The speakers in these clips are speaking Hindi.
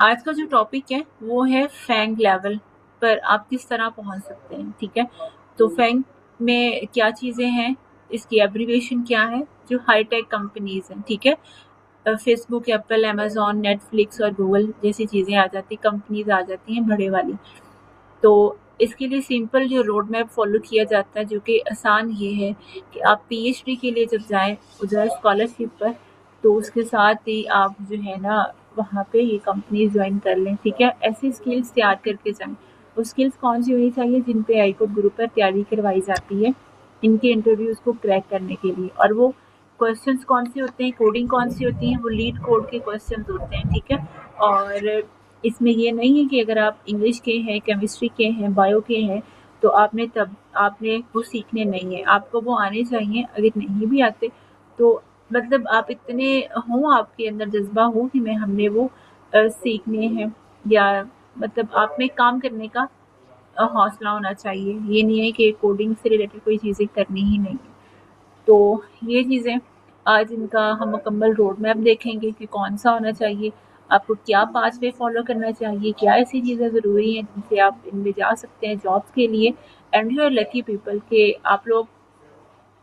आज का जो टॉपिक है वो है फैंग लेवल पर आप किस तरह पहुंच सकते हैं। ठीक है, तो फैंग में क्या चीजें हैं, इसकी एब्रीविएशन क्या है। जो हाईटेक कंपनीज हैं, ठीक है, फेसबुक, एप्पल, अमेजोन, नेटफ्लिक्स और गूगल जैसी चीजें आ जाती, कंपनीज आ जाती हैं बड़े वाली। तो इसके लिए सिंपल जो रोड मैप फॉलो किया जाता है, जो कि आसान ये है कि आप पीएचडी के लिए जब जाएं उधर स्कॉलरशिप पर, तो उसके साथ ही आप जो है ना वहाँ पे ये कंपनी ज्वाइन कर लें। ठीक है, ऐसी स्किल्स तैयार करके जाएं। वो स्किल्स कौन सी होनी चाहिए, जिन पे आईकोट ग्रुप पर तैयारी करवाई जाती है इनके इंटरव्यूज को क्रैक करने के लिए। और वो क्वेश्चंस कौन से होते हैं, कोडिंग कौन सी होती है, वो लीड कोड के क्वेश्चंस होते हैं। ठीक है, और इसमें ये नहीं है कि अगर आप इंग्लिश के हैं, केमिस्ट्री के हैं, बायो के हैं, तो आपने वो सीखने नहीं है, आपको वो आने चाहिए। अगर नहीं भी आते तो मतलब आप इतने हों, आपके अंदर जज्बा हो कि मैं हमने वो सीखने हैं, या मतलब आप में काम करने का हौसला होना चाहिए। ये नहीं है कि कोडिंग से रिलेटेड कोई चीज़ें करनी ही नहीं है। तो ये चीज़ें आज इनका हम मुकम्मल रोड मैप देखेंगे कि कौन सा होना चाहिए, आपको क्या पाथवे फॉलो करना चाहिए, क्या ऐसी चीज़ें ज़रूरी हैं जिनसे आप इनमें जा सकते हैं जॉब्स के लिए। And you are lucky people के आप लोग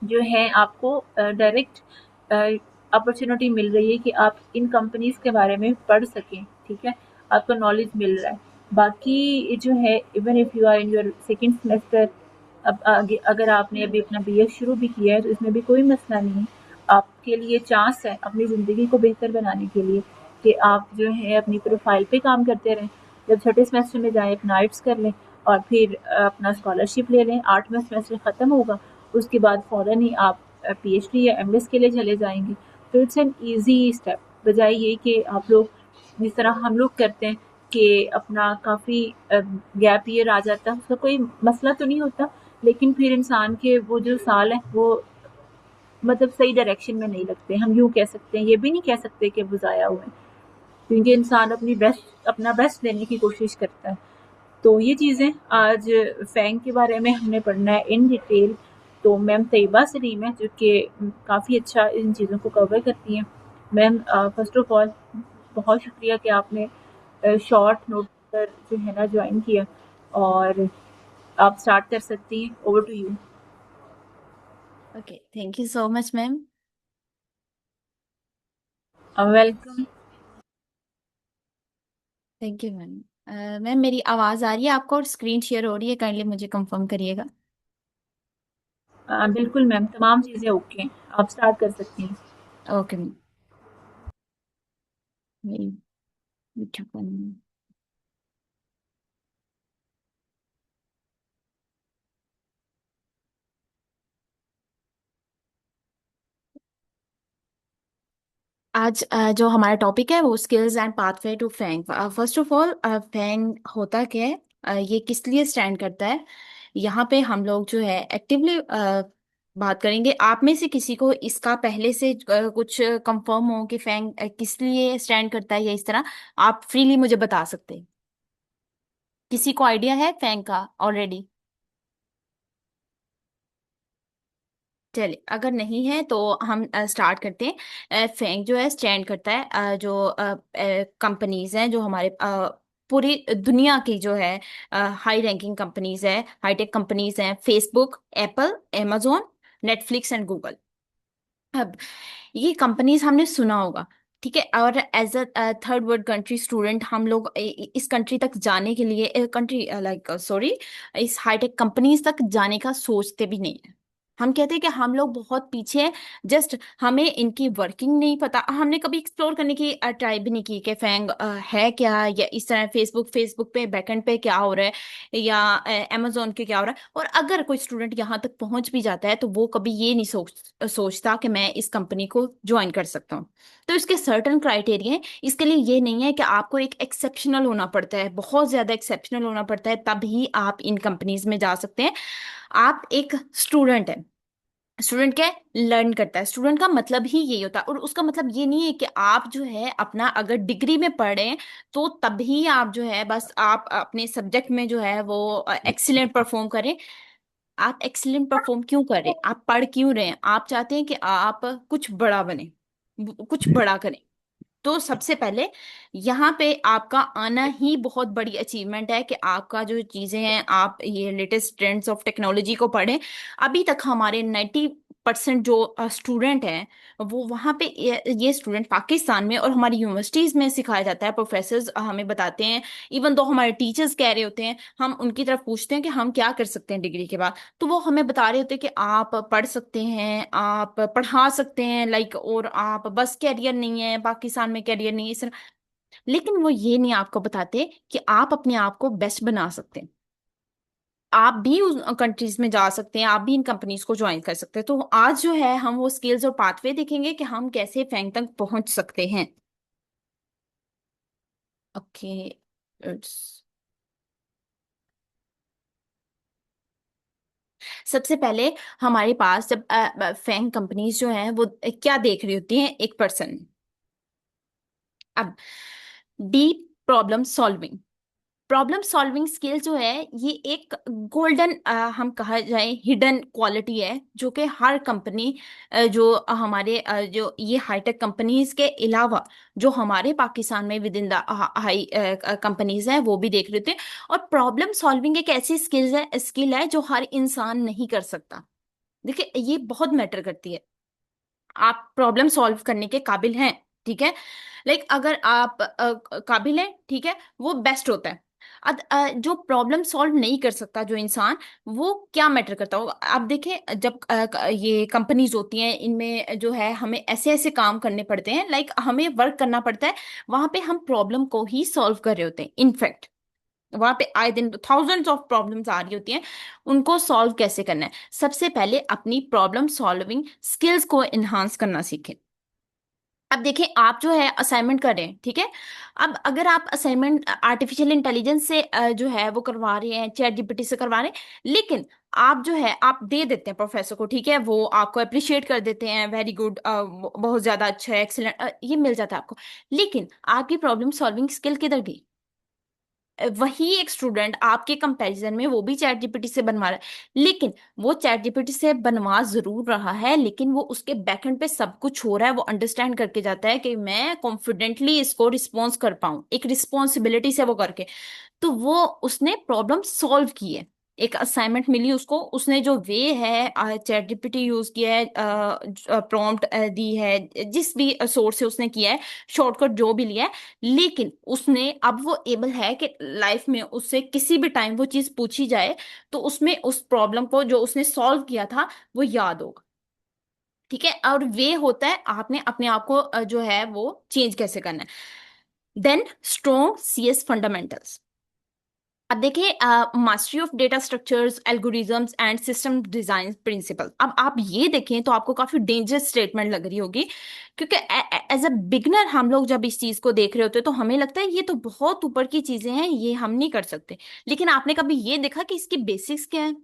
जो है आपको डायरेक्ट अपॉर्चुनिटी मिल रही है कि आप इन कंपनीज के बारे में पढ़ सकें। ठीक है, आपको नॉलेज मिल रहा है। बाकी जो है, even if you are in your second semester, अब आगे अगर आपने अभी अपना बीएड शुरू भी किया है तो इसमें भी कोई मसला नहीं है। आपके लिए चांस है अपनी ज़िंदगी को बेहतर बनाने के लिए कि आप जो है अपनी प्रोफाइल पे काम करते रहें। जब छठे सेमेस्टर में जाएँ अपना आइट्स कर लें और फिर अपना स्कॉलरशिप ले लें। 8वां सेमेस्टर ख़त्म होगा, उसके बाद फ़ौरन ही आप पीएचडी या एमएस के लिए चले जाएँगे। तो इट्स एन ईज़ी स्टेप, बजाय ये कि आप लोग जिस तरह हम लोग करते हैं कि अपना काफ़ी गैप ईयर आ जाता है, उसका कोई मसला तो नहीं होता, लेकिन फिर इंसान के वो जो साल है वो मतलब सही डायरेक्शन में नहीं लगते। हम यूँ कह सकते हैं, ये भी नहीं कह सकते कि वो ज़ाया हुए हैं, क्योंकि इंसान अपना बेस्ट देने की कोशिश करता है। तो ये चीज़ें आज फैंग के बारे में हमने पढ़ना है इन डिटेल। तो मैम तैयबा सलीम है जो कि काफ़ी अच्छा इन चीज़ों को कवर करती हैं। मैम फर्स्ट ऑफ ऑल बहुत शुक्रिया कि आपने शॉर्ट नोट पर जो है ना ज्वाइन किया, और आप स्टार्ट कर सकती हैं। Over to you. Okay, thank you so much ma'am. Welcome. Thank you ma'am. Ma'am मेरी आवाज़ आ रही है आपको और स्क्रीन शेयर हो रही है? काइंडली मुझे कंफर्म करिएगा। बिल्कुल मैम, तमाम चीज़ें ओके हैं, आप स्टार्ट कर सकती हैं। Okay ma'am. मेरी मीठा आज जो हमारा टॉपिक है वो skills and pathway to FAANG. First of all, FAANG होता क्या है? ये किस लिए स्टैंड करता है? यहाँ पे हम लोग जो है एक्टिवली बात करेंगे। आप में से किसी को इसका पहले से कुछ कंफर्म हो कि फैंग किस लिए स्टैंड करता है या इस तरह, आप फ्रीली मुझे बता सकते हैं। किसी को आइडिया है फैंग का ऑलरेडी? चलिए, अगर नहीं है तो हम स्टार्ट करते हैं। फैंग जो है स्टैंड करता है जो कंपनीज हैं जो हमारे पूरी दुनिया की जो है हाई रैंकिंग कंपनीज है, हाईटेक कंपनीज हैं। Facebook, Apple, amazon, Netflix and Google. अब ये कंपनीज हमने सुना होगा, ठीक है। और as a third world country student हम लोग इस कंट्री तक जाने के लिए, कंट्री लाइक सॉरी, इस हाईटेक कंपनीज तक जाने का सोचते भी नहीं है। हम कहते हैं कि हम लोग बहुत पीछे हैं। जस्ट हमें इनकी वर्किंग नहीं पता, हमने कभी एक्सप्लोर करने की ट्राई भी नहीं की कि फैंग है क्या, या इस तरह फेसबुक पे बैकएंड पे क्या हो रहा है, या amazon के क्या हो रहा है। और अगर कोई स्टूडेंट यहाँ तक पहुंच भी जाता है तो वो कभी ये नहीं सोचता कि मैं इस कंपनी को ज्वाइन कर सकता हूँ। तो इसके सर्टन क्राइटेरिया हैं। इसके लिए ये नहीं है कि आपको एक एक्सेप्शनल होना पड़ता है, बहुत ज्यादा एक्सेप्शनल होना पड़ता है तभी आप इन कंपनीज में जा सकते हैं। आप एक स्टूडेंट है, स्टूडेंट क्या है, लर्न करता है। स्टूडेंट का मतलब ही यही होता है। और उसका मतलब ये नहीं है कि आप जो है अपना अगर डिग्री में पढ़े तो तभी आप जो है बस आप अपने सब्जेक्ट में जो है वो एक्सीलेंट परफॉर्म करें। आप एक्सीलेंट परफॉर्म क्यों कर रहे हैं, आप पढ़ क्यों रहे हैं? आप चाहते हैं कि आप कुछ बड़ा बने, कुछ बड़ा करें। तो सबसे पहले यहाँ पे आपका आना ही बहुत बड़ी अचीवमेंट है कि आपका जो चीजें हैं आप ये लेटेस्ट ट्रेंड्स ऑफ टेक्नोलॉजी को पढ़ें। अभी तक हमारे 90% जो स्टूडेंट हैं वो वहाँ पे ये स्टूडेंट पाकिस्तान में और हमारी यूनिवर्सिटीज में सिखाया जाता है, प्रोफेसर्स हमें बताते हैं, इवन दो हमारे टीचर्स कह रहे होते हैं, हम उनकी तरफ पूछते हैं कि हम क्या कर सकते हैं डिग्री के बाद, तो वो हमें बता रहे होते हैं कि आप पढ़ सकते हैं, आप पढ़ा सकते हैं लाइक, और आप बस कैरियर नहीं है पाकिस्तान में, कैरियर नहीं है इस तरह। लेकिन वो ये नहीं आपको बताते कि आप अपने आप को बेस्ट बना सकते हैं, आप भी उस कंट्रीज में जा सकते हैं, आप भी इन कंपनीज को ज्वाइन कर सकते हैं। तो आज जो है हम वो स्किल्स और पाथवे देखेंगे कि हम कैसे फैंग तक पहुंच सकते हैं। ओके, सबसे पहले हमारे पास जब फैंग कंपनीज जो हैं वो क्या देख रही होती हैं एक पर्सन। अब deep problem solving, problem solving skill जो है ये एक गोल्डन हम कहा जाए हिडन क्वालिटी है जो कि हर कंपनी जो हमारे जो ये हाईटेक कंपनीज के अलावा जो हमारे पाकिस्तान में with in the high companies हैं वो भी देख रहे थे। और प्रॉब्लम सॉल्विंग एक ऐसी स्किल है जो हर इंसान नहीं कर सकता। देखिए ये बहुत मैटर करती है, आप प्रॉब्लम सॉल्व करने के काबिल हैं, ठीक है, लाइक अगर आप काबिल हैं, ठीक है, वो बेस्ट होता है। जो प्रॉब्लम सॉल्व नहीं कर सकता जो इंसान, वो क्या मैटर करता होगा। आप देखें जब ये कंपनीज होती हैं इनमें जो है हमें ऐसे ऐसे काम करने पड़ते हैं, लाइक हमें वर्क करना पड़ता है, वहां पे हम प्रॉब्लम को ही सॉल्व कर रहे होते हैं। इनफैक्ट वहां पे आए दिन थाउजेंड्स ऑफ प्रॉब्लम्स आ रही होती हैं, उनको सॉल्व कैसे करना है। सबसे पहले अपनी प्रॉब्लम सॉल्विंग स्किल्स को एनहांस करना सीखें। अब देखें आप जो है असाइनमेंट कर रहे हैं, ठीक है, अब अगर आप असाइनमेंट आर्टिफिशियल इंटेलिजेंस से जो है वो करवा रहे हैं, चैट जीपीटी से करवा रहे हैं, लेकिन आप जो है आप दे देते हैं प्रोफेसर को, ठीक है, वो आपको अप्रिशिएट कर देते हैं, वेरी गुड, बहुत ज्यादा अच्छा है, एक्सीलेंट, ये मिल जाता है आपको। लेकिन आपकी प्रॉब्लम सॉल्विंग स्किल किधर गई। वही एक स्टूडेंट आपके कंपैरिजन में वो भी चैट जीपीटी से बनवा रहा है, लेकिन वो चैट जीपीटी से बनवा जरूर रहा है, लेकिन वो उसके बैकएंड पे सब कुछ हो रहा है, वो अंडरस्टैंड करके जाता है कि मैं कॉन्फिडेंटली इसको रिस्पॉन्स कर पाऊं, एक रिस्पॉन्सिबिलिटी से वो करके, तो वो उसने प्रॉब्लम सॉल्व की है। एक असाइनमेंट मिली उसको, उसने जो वे है चैट जीपीटी यूज किया है, प्रॉम्प्ट दी है, जिस भी सोर्स से उसने किया है, शॉर्टकट जो भी लिया है, लेकिन उसने अब वो एबल है कि लाइफ में उससे किसी भी टाइम वो चीज पूछी जाए तो उसमें उस प्रॉब्लम को जो उसने सॉल्व किया था वो याद होगा, ठीक है। और वे होता है आपने अपने आप को जो है वो चेंज कैसे करना है। Then strong CS fundamentals. अब देखिए mastery of data structures, algorithms and system design principle. अब आप ये देखें तो आपको काफी डेंजरस स्टेटमेंट लग रही होगी, क्योंकि एज अ बिगनर हम लोग जब इस चीज को देख रहे होते हैं तो हमें लगता है ये तो बहुत ऊपर की चीजें हैं, ये हम नहीं कर सकते। लेकिन आपने कभी ये देखा कि इसकी बेसिक्स क्या है।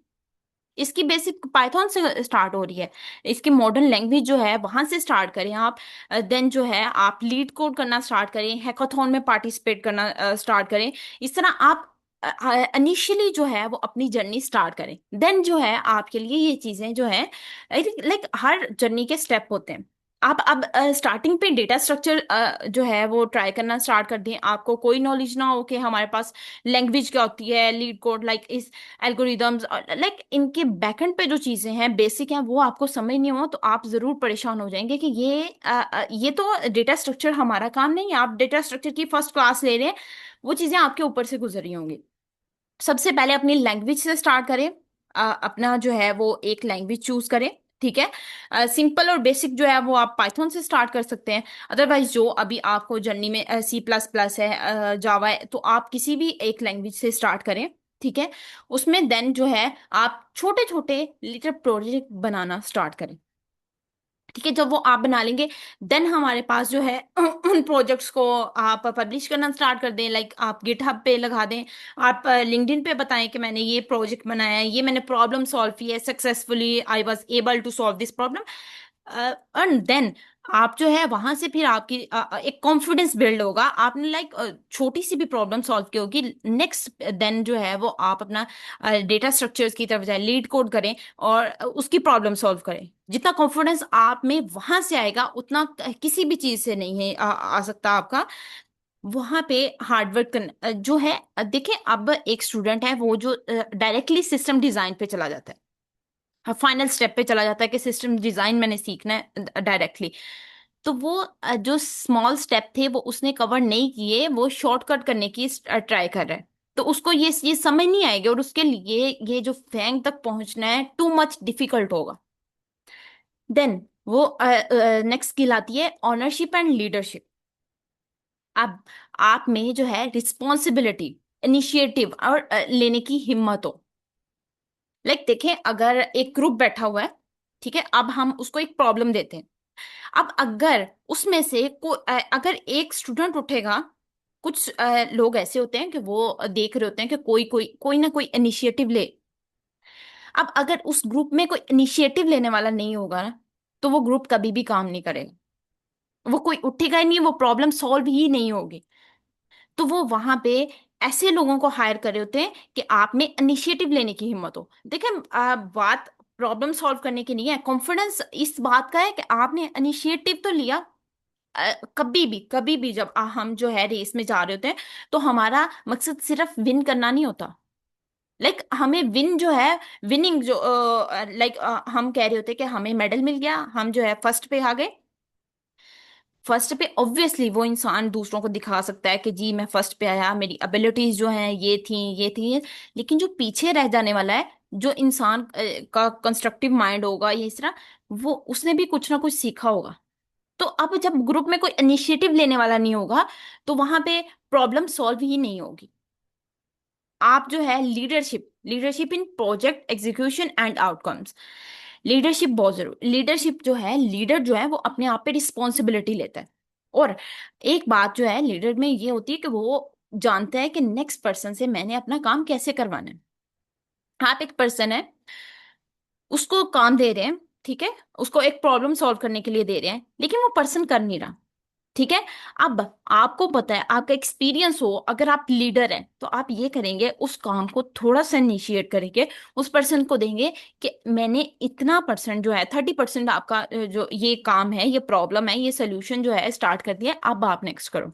इसकी बेसिक पाइथन से स्टार्ट हो रही है, इसकी मॉडर्न लैंग्वेज जो है वहां से स्टार्ट करें आप, देन जो है आप लीड कोड करना स्टार्ट करें, हैकाथॉन में पार्टिसिपेट करना स्टार्ट करें। इस तरह आप इनिशियली जो है वो अपनी जर्नी स्टार्ट करें, देन जो है आपके लिए ये चीजें जो है लाइक हर जर्नी के स्टेप होते हैं। आप अब स्टार्टिंग पे डेटा स्ट्रक्चर जो है वो ट्राई करना स्टार्ट कर दें, आपको कोई नॉलेज ना हो कि हमारे पास लैंग्वेज क्या होती है, लीड कोड लाइक इस एल्गोरिदम्स, लाइक इनके बैकएंड पे जो चीजें हैं बेसिक हैं वो आपको समझ नहीं हो तो आप जरूर परेशान हो जाएंगे कि ये तो डेटा स्ट्रक्चर हमारा काम नहीं है, आप डेटा स्ट्रक्चर की फर्स्ट क्लास ले रहे हैं, वो चीजें आपके ऊपर से गुजर रही होंगी। सबसे पहले अपनी लैंग्वेज से स्टार्ट करें, अपना जो है वो एक लैंग्वेज चूज करें, ठीक है। सिंपल और बेसिक जो है वो आप पाइथन से स्टार्ट कर सकते हैं, अदरवाइज जो अभी आपको जर्नी में सी प्लस प्लस है, जावा है, तो आप किसी भी एक लैंग्वेज से स्टार्ट करें, ठीक है। उसमें देन जो है आप छोटे छोटे लिटिल प्रोजेक्ट बनाना स्टार्ट करें, ठीक है। जब वो आप बना लेंगे, देन हमारे पास जो है उन प्रोजेक्ट्स को आप पब्लिश करना स्टार्ट कर दें, लाइक आप गिटहब पे लगा दें, आप लिंक्डइन पे बताएं कि मैंने ये प्रोजेक्ट बनाया है, ये मैंने प्रॉब्लम सॉल्व की है successfully, I was able to solve this problem. And then आप जो है वहां से फिर आपकी एक कॉन्फिडेंस बिल्ड होगा। आपने लाइक छोटी सी भी प्रॉब्लम सॉल्व की होगी, नेक्स्ट देन जो है वो आप अपना डेटा स्ट्रक्चर्स की तरफ जाए, लीड कोड करें और उसकी प्रॉब्लम सॉल्व करें। जितना कॉन्फिडेंस आप में वहां से आएगा उतना किसी भी चीज से नहीं है आ सकता आपका। वहां पे हार्डवर्क करना जो है, देखिए अब एक स्टूडेंट है वो जो डायरेक्टली सिस्टम डिजाइन पे चला जाता है, फाइनल स्टेप पे चला जाता है कि सिस्टम डिजाइन मैंने सीखना है डायरेक्टली, तो वो जो स्मॉल स्टेप थे वो उसने कवर नहीं किए, वो शॉर्टकट करने की ट्राई कर रहा है। तो उसको ये समझ नहीं आएगी और उसके लिए ये जो फैंग तक पहुंचना है टू मच डिफिकल्ट होगा। देन वो नेक्स्ट स्किल आती है ऑनरशिप एंड लीडरशिप। अब आप में जो है रिस्पॉन्सिबिलिटी, इनिशिएटिव और लेने की हिम्मत हो। लाइक देखें, अगर एक ग्रुप बैठा हुआ है, ठीक है, अब हम उसको एक प्रॉब्लम देते हैं। अब अगर उसमें से अगर एक स्टूडेंट उठेगा, कुछ लोग ऐसे होते हैं कि वो देख रहे होते हैं कि कोई कोई कोई ना कोई इनिशिएटिव ले। अब अगर उस ग्रुप में कोई इनिशिएटिव लेने वाला नहीं होगा ना, तो वो ग्रुप कभी भी काम नहीं करेगा, वो कोई उठेगा ही नहीं, वो प्रॉब्लम सॉल्व ही नहीं होगी। तो वो वहां पे ऐसे लोगों को हायर करे होते हैं कि आप में इनिशिएटिव लेने की हिम्मत हो। देखें, बात प्रॉब्लम सॉल्व करने की नहीं है, कॉन्फिडेंस इस बात का है कि आपने इनिशिएटिव तो लिया। कभी भी जब हम जो है रेस में जा रहे होते हैं, तो हमारा मकसद सिर्फ विन करना नहीं होता। लाइक हमें विन जो है, विनिंग जो लाइक हम कह रहे होते हैं कि हमें मेडल मिल गया, हम जो है फर्स्ट पे आ गए। फर्स्ट पे ऑब्वियसली वो इंसान दूसरों को दिखा सकता है कि जी मैं फर्स्ट पे आया, मेरी एबिलिटीज जो हैं ये थी। लेकिन जो पीछे रह जाने वाला है, जो इंसान का कंस्ट्रक्टिव माइंड होगा ये इस तरह, वो उसने भी कुछ ना कुछ सीखा होगा। तो अब जब ग्रुप में कोई इनिशिएटिव लेने वाला नहीं होगा, तो वहां पे प्रॉब्लम सॉल्व ही नहीं होगी। आप जो है leadership, leadership in project execution and outcomes, leadership बहुत जरूरी। लीडरशिप जो है, लीडर जो है वो अपने आप पे रिस्पॉन्सिबिलिटी लेता है। और एक बात जो है लीडर में ये होती है कि वो जानता है कि नेक्स्ट पर्सन से मैंने अपना काम कैसे करवाना है। आप एक पर्सन है, उसको काम दे रहे हैं, ठीक है, उसको एक प्रॉब्लम सॉल्व करने के लिए दे रहे हैं, लेकिन वो पर्सन कर नहीं रहा, ठीक है। अब आपको पता है, आपका एक्सपीरियंस हो, अगर आप लीडर हैं तो आप ये करेंगे, उस काम को थोड़ा सा इनिशिएट करेंगे, उस पर्सन को देंगे कि मैंने इतना परसेंट जो है 30% आपका जो ये काम है, ये प्रॉब्लम है, ये सोल्यूशन जो है स्टार्ट कर दिया, अब आप नेक्स्ट करो।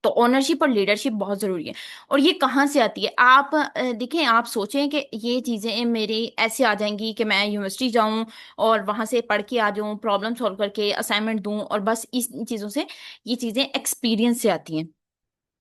तो ओनरशिप और लीडरशिप बहुत जरूरी है। और ये कहाँ से आती है, आप देखें, आप सोचें कि ये चीजें मेरी ऐसे आ जाएंगी कि मैं यूनिवर्सिटी जाऊं और वहां से पढ़ के आ जाऊं, प्रॉब्लम सॉल्व करके असाइनमेंट दूं और बस इस चीजों से। ये चीजें एक्सपीरियंस से आती हैं,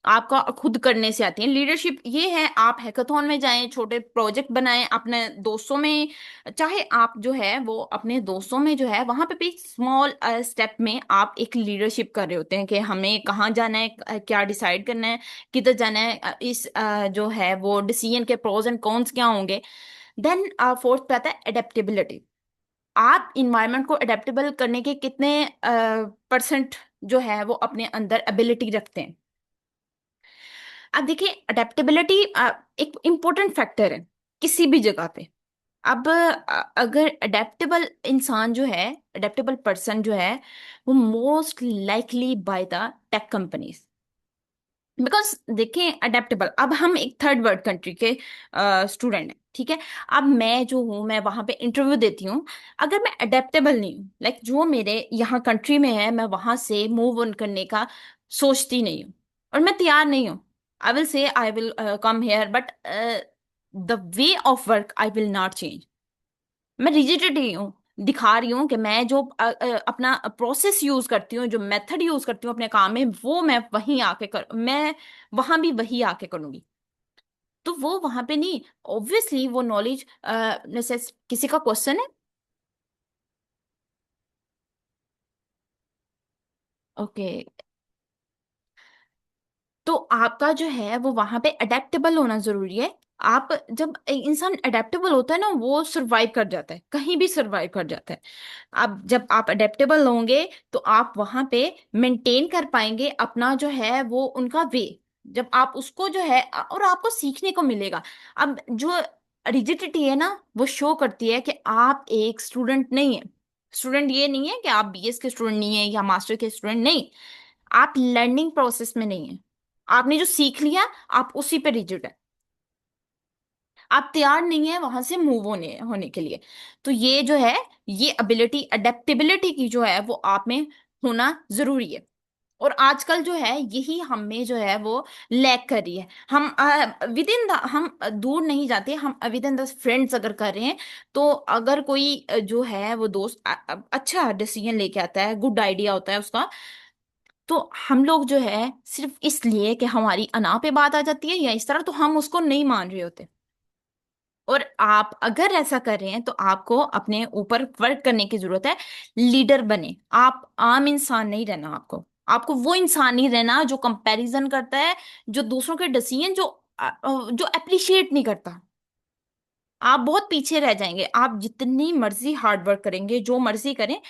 आपका खुद करने से आती है। लीडरशिप ये है, आप हैकाथॉन में जाएं, छोटे प्रोजेक्ट बनाएं अपने दोस्तों में, चाहे आप जो है वो अपने दोस्तों में जो है वहां पे भी स्मॉल स्टेप में आप एक लीडरशिप कर रहे होते हैं कि हमें कहाँ जाना है, क्या डिसाइड करना है, किधर जाना है, इस जो है वो डिसीजन के प्रोज एंड कॉन्स क्या होंगे। देन फोर्थ पे आता है अडेप्टेबिलिटी। आप इन्वायरमेंट को अडेप्टेबल करने के कितने परसेंट जो है वो अपने अंदर एबिलिटी रखते हैं। अब देखिए, अडेप्टेबिलिटी एक इम्पोर्टेंट फैक्टर है किसी भी जगह पे। अब अगर अडेप्टेबल इंसान जो है, अडेप्टेबल पर्सन जो है, वो most likely by the tech companies. Because देखें, अडेप्टेबल, अब हम एक थर्ड वर्ल्ड कंट्री के स्टूडेंट हैं, ठीक है। अब मैं जो हूँ, मैं वहां पे इंटरव्यू देती हूँ, अगर मैं अडेप्टेबल नहीं हूँ, लाइक जो मेरे यहाँ कंट्री में है मैं वहां से मूव ऑन करने का सोचती नहीं हूँ और मैं तैयार नहीं हूँ। I will say I will come here, but the way of work I will not change. मैं रिजिडिटी हूँ, दिखा रही हूँ कि मैं जो अपना प्रोसेस यूज करती हूँ, जो मेथड यूज करती हूँ अपने काम में, वो मैं वहां भी वही आके करूंगी। तो वो वहां पे नहीं, ऑब्वियसली वो नॉलेज किसी का क्वेश्चन है। ओके, तो आपका जो है वो वहां पे अडेप्टेबल होना जरूरी है। आप जब इंसान अडेप्टेबल होता है ना, वो सरवाइव कर जाता है, कहीं भी सरवाइव कर जाता है। अब जब आप अडेप्टेबल होंगे, तो आप वहां पे मेंटेन कर पाएंगे अपना जो है वो उनका वे। जब आप उसको जो है, और आपको सीखने को मिलेगा। अब जो रिजिडिटी है ना, वो शो करती है कि आप एक स्टूडेंट नहीं है। स्टूडेंट ये नहीं है कि आप बीएस के स्टूडेंट नहीं है या मास्टर के स्टूडेंट नहीं, आप लर्निंग प्रोसेस में नहीं है। आपने जो सीख लिया आप उसी पे रिजिड है, आप तैयार नहीं है वहां से मूव होने होने के लिए। तो ये जो है, ये एबिलिटी अडेप्टेबिलिटी की जो है वो आप में होना जरूरी है। और आजकल जो है यही हम में जो है वो लैक कर रही है। हम विद इन द, हम दूर नहीं जाते, हम विद इन द फ्रेंड्स अगर कर रहे हैं, तो अगर कोई जो है वो दोस्त अच्छा डिसीजन लेके आता है, गुड आइडिया होता है उसका, तो हम लोग जो है सिर्फ इसलिए कि हमारी अना पे बात आ जाती है या इस तरह, तो हम उसको नहीं मान रहे होते। और आप अगर ऐसा कर रहे हैं तो आपको अपने ऊपर वर्क करने की जरूरत है। लीडर बने, आप आम इंसान नहीं रहना। आपको आपको वो इंसान नहीं रहना जो कंपैरिजन करता है, जो दूसरों के डिसीजन जो अप्रिशिएट नहीं करता। आप बहुत पीछे रह जाएंगे। आप जितनी मर्जी हार्ड वर्क करेंगे, जो मर्जी करें,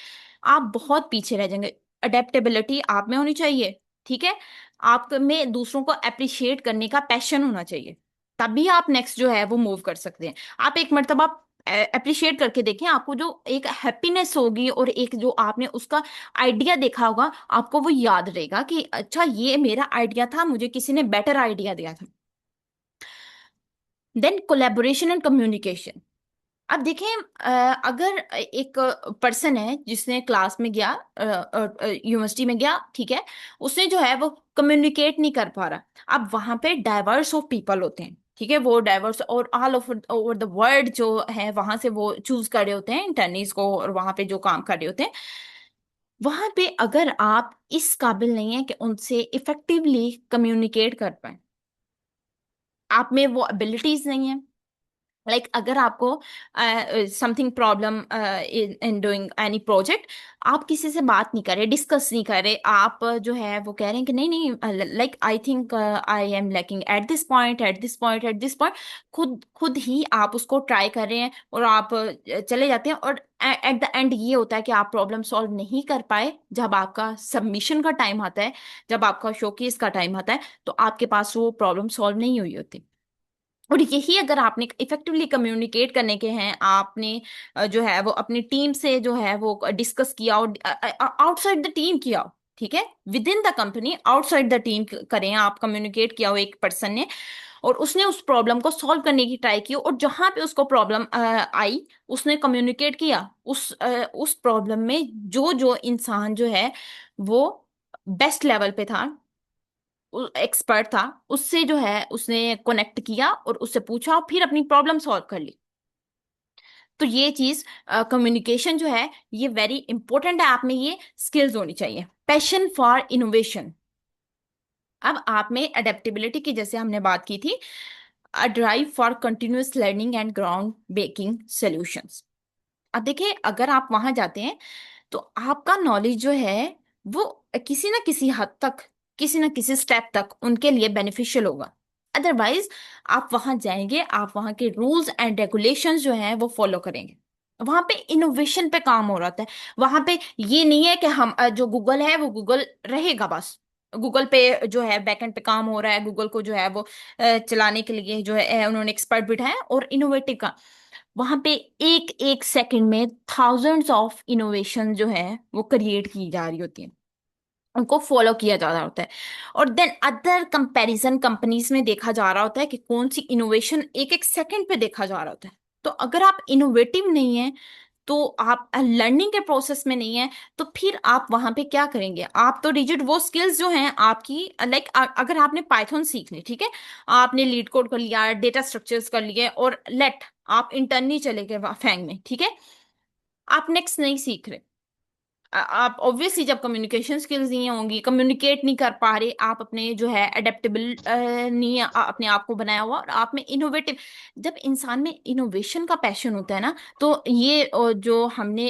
आप बहुत पीछे रह जाएंगे। अडेप्टेबिलिटी आप में होनी चाहिए, ठीक है। आप में दूसरों को अप्रिशिएट करने का पैशन होना चाहिए, तभी आप नेक्स्ट जो है वो मूव कर सकते हैं। आप एक मर्तबा अप्रिशिएट करके देखें, आपको जो एक हैप्पीनेस होगी और एक जो आपने उसका आइडिया देखा होगा, आपको वो याद रहेगा कि अच्छा ये मेरा आइडिया था, मुझे किसी ने बेटर आइडिया दिया था। Then collaboration and communication. अब देखें, अगर एक पर्सन है जिसने क्लास में गया, यूनिवर्सिटी में गया, ठीक है, उसने जो है वो कम्युनिकेट नहीं कर पा रहा। अब वहां पे डाइवर्स ऑफ पीपल होते हैं, ठीक है, वो डाइवर्स और all over over the world जो है वहां से वो चूज कर रहे होते हैं इंटर्नीज को, और वहां पे जो काम कर रहे होते हैं, वहां पे अगर आप इस काबिल नहीं है कि उनसे इफेक्टिवली कम्युनिकेट कर पाए, आप में वो एबिलिटीज नहीं है, अगर आपको something problem in doing any project, आप किसी से बात नहीं कर रहे, डिस्कस नहीं कर रहे, आप जो है वो कह रहे हैं कि नहीं नहीं, I think I am lacking at this point, at this point, at this point, खुद खुद ही आप उसको ट्राई कर रहे हैं और आप चले जाते हैं, और एट द एंड ये होता है कि आप प्रॉब्लम सॉल्व नहीं कर पाए। जब आपका सबमिशन का टाइम आता है, जब आपका शोकेस का टाइम आता है, तो आपके पास वो प्रॉब्लम सॉल्व नहीं हुई होती। और यही अगर आपने इफेक्टिवली कम्युनिकेट करने के हैं, आपने जो है वो अपनी टीम से जो है वो डिस्कस किया, और आउटसाइड द टीम किया हो, ठीक है, with in the company outside the team करें, आप कम्युनिकेट किया हो एक पर्सन ने, और उसने उस प्रॉब्लम को सॉल्व करने की ट्राई की, और जहां पे उसको प्रॉब्लम आई, उसने कम्युनिकेट किया उस प्रॉब्लम में जो जो इंसान जो है वो बेस्ट लेवल पे था, एक्सपर्ट था, उससे जो है उसने कनेक्ट किया और उससे पूछा और फिर अपनी प्रॉब्लम सॉल्व कर ली। तो ये चीज कम्युनिकेशन जो है ये वेरी इंपॉर्टेंट है, आप में ये स्किल्स होनी चाहिए। Passion for innovation. अब आप में अडेप्टेबिलिटी की जैसे हमने बात की थी, a drive for continuous learning and ground breaking solutions. अब देखिए, अगर आप वहां जाते हैं तो आपका नॉलेज जो है वो किसी ना किसी हद तक, किसी ना किसी स्टेप तक उनके लिए बेनिफिशियल होगा। अदरवाइज आप वहां जाएंगे, आप वहां के रूल्स एंड रेगुलेशंस जो हैं वो फॉलो करेंगे। वहां पे इनोवेशन पे काम हो रहा है। वहां पे ये नहीं है कि हम जो गूगल है वो गूगल रहेगा बस। गूगल पे जो है बैकएंड पे काम हो रहा है, गूगल को जो है वो चलाने के लिए जो है उन्होंने एक्सपर्ट बिठाया और इनोवेटिव का। वहां पे एक एक सेकंड में थाउजेंड्स ऑफ इनोवेशन जो है वो क्रिएट की जा रही होती है, उनको फॉलो किया जा रहा होता है। और देन अदर कंपैरिजन कंपनीज में देखा जा रहा होता है कि कौन सी इनोवेशन एक एक सेकंड पे देखा जा रहा होता है। तो अगर आप इनोवेटिव नहीं है, तो आप लर्निंग के प्रोसेस में नहीं है, तो फिर आप वहां पे क्या करेंगे? आप तो रिजिड वो स्किल्स जो हैं आपकी, अगर आपने पाइथन सीख ली, ठीक है, आपने लीड कोड कर लिया, डेटा स्ट्रक्चर्स कर लिए, और लेट आप इंटरनी चले गए फैंग में, ठीक है, आप नेक्स्ट नहीं सीख रहे। आप ऑब्वियसली जब कम्युनिकेशन स्किल्स नहीं होंगी, कम्युनिकेट नहीं कर पा रहे, आप अपने जो है अडेप्टेबल नहीं अपने आप को बनाया हुआ, और आप में इनोवेटिव, जब इंसान में इनोवेशन का पैशन होता है ना, तो ये जो हमने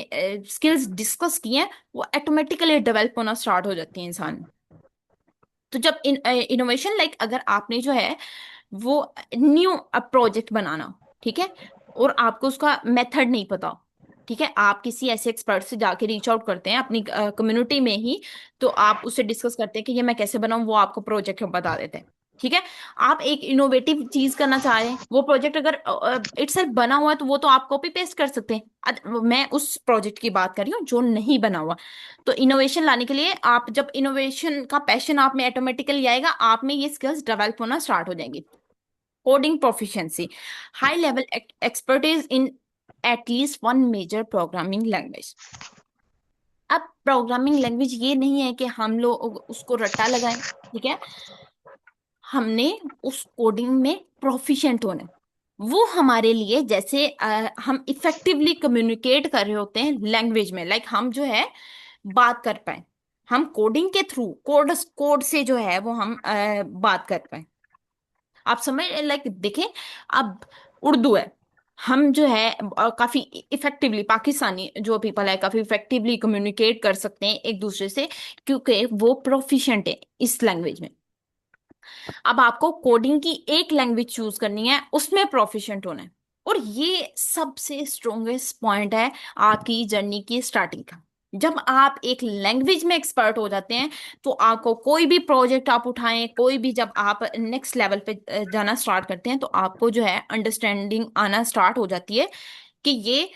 स्किल्स डिस्कस किए हैं वो ऑटोमेटिकली डेवलप होना स्टार्ट हो जाती है इंसान में। तो जब इनोवेशन अगर आपने जो है वो न्यू प्रोजेक्ट बनाना हो, ठीक है, और आपको उसका मेथड नहीं पता हो, ठीक है, आप किसी ऐसे एक्सपर्ट से जाके रीच आउट करते हैं अपनी कम्युनिटी में ही, तो आप उससे डिस्कस करते हैं कि ये मैं कैसे बनाऊं, वो आपको प्रोजेक्ट बता देते हैं। ठीक है। आप एक इनोवेटिव चीज करना चाह रहे हैं, वो प्रोजेक्ट अगर इटसेल्फ बना हुआ है तो वो तो आप कॉपी पेस्ट कर सकते हैं। मैं उस प्रोजेक्ट की बात कर रही हूँ जो नहीं बना हुआ। तो इनोवेशन लाने के लिए आप, जब इनोवेशन का पैशन आप में ऑटोमेटिकली आएगा, आप में ये स्किल्स डेवलप होना स्टार्ट हो जाएंगी। Coding proficiency, high level expertise in at least one major programming language. अब प्रोग्रामिंग लैंग्वेज ये नहीं है कि हम लोग उसको रट्टा लगाएं, ठीक है। हमने उस कोडिंग में प्रोफिशिएंट होना है। वो हमारे लिए जैसे हम इफेक्टिवली कम्युनिकेट कर रहे होते हैं लैंग्वेज में, लाइक हम जो है बात कर पाए, हम कोडिंग के थ्रू कोड कोड से जो है वो हम बात कर पाए। आप समझ, लाइक देखें, अब उर्दू है, हम जो है काफी इफेक्टिवली, पाकिस्तानी जो पीपल है काफी इफेक्टिवली कम्युनिकेट कर सकते हैं एक दूसरे से, क्योंकि वो प्रोफिशिएंट है इस लैंग्वेज में। अब आपको कोडिंग की एक लैंग्वेज चूज करनी है, उसमें प्रोफिशिएंट होना है। और ये सबसे स्ट्रोंगेस्ट पॉइंट है आपकी जर्नी की स्टार्टिंग का। जब आप एक लैंग्वेज में एक्सपर्ट हो जाते हैं, तो आपको कोई भी प्रोजेक्ट आप उठाएं, कोई भी, जब आप नेक्स्ट लेवल पे जाना स्टार्ट करते हैं, तो आपको जो है अंडरस्टैंडिंग आना स्टार्ट हो जाती है कि ये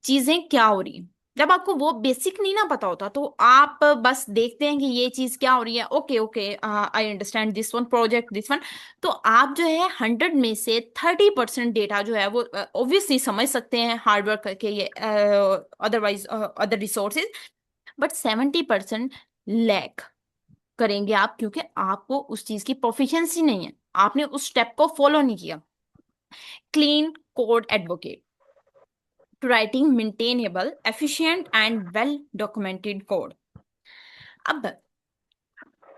चीजें क्या हो रही हैं। जब आपको वो बेसिक नहीं ना पता होता, तो आप बस देखते हैं कि ये चीज क्या हो रही है, okay okay, I understand this one project, this one. तो आप जो है 100 में से 30% डेटा जो है वो ऑब्वियसली समझ सकते हैं हार्ड वर्क करके, ये otherwise other resources. But 70% lack करेंगे आप, क्योंकि आपको उस चीज की प्रोफिशिएंसी नहीं है, आपने उस स्टेप को फॉलो नहीं किया। Clean code advocate, writing maintainable, efficient and well documented code। अब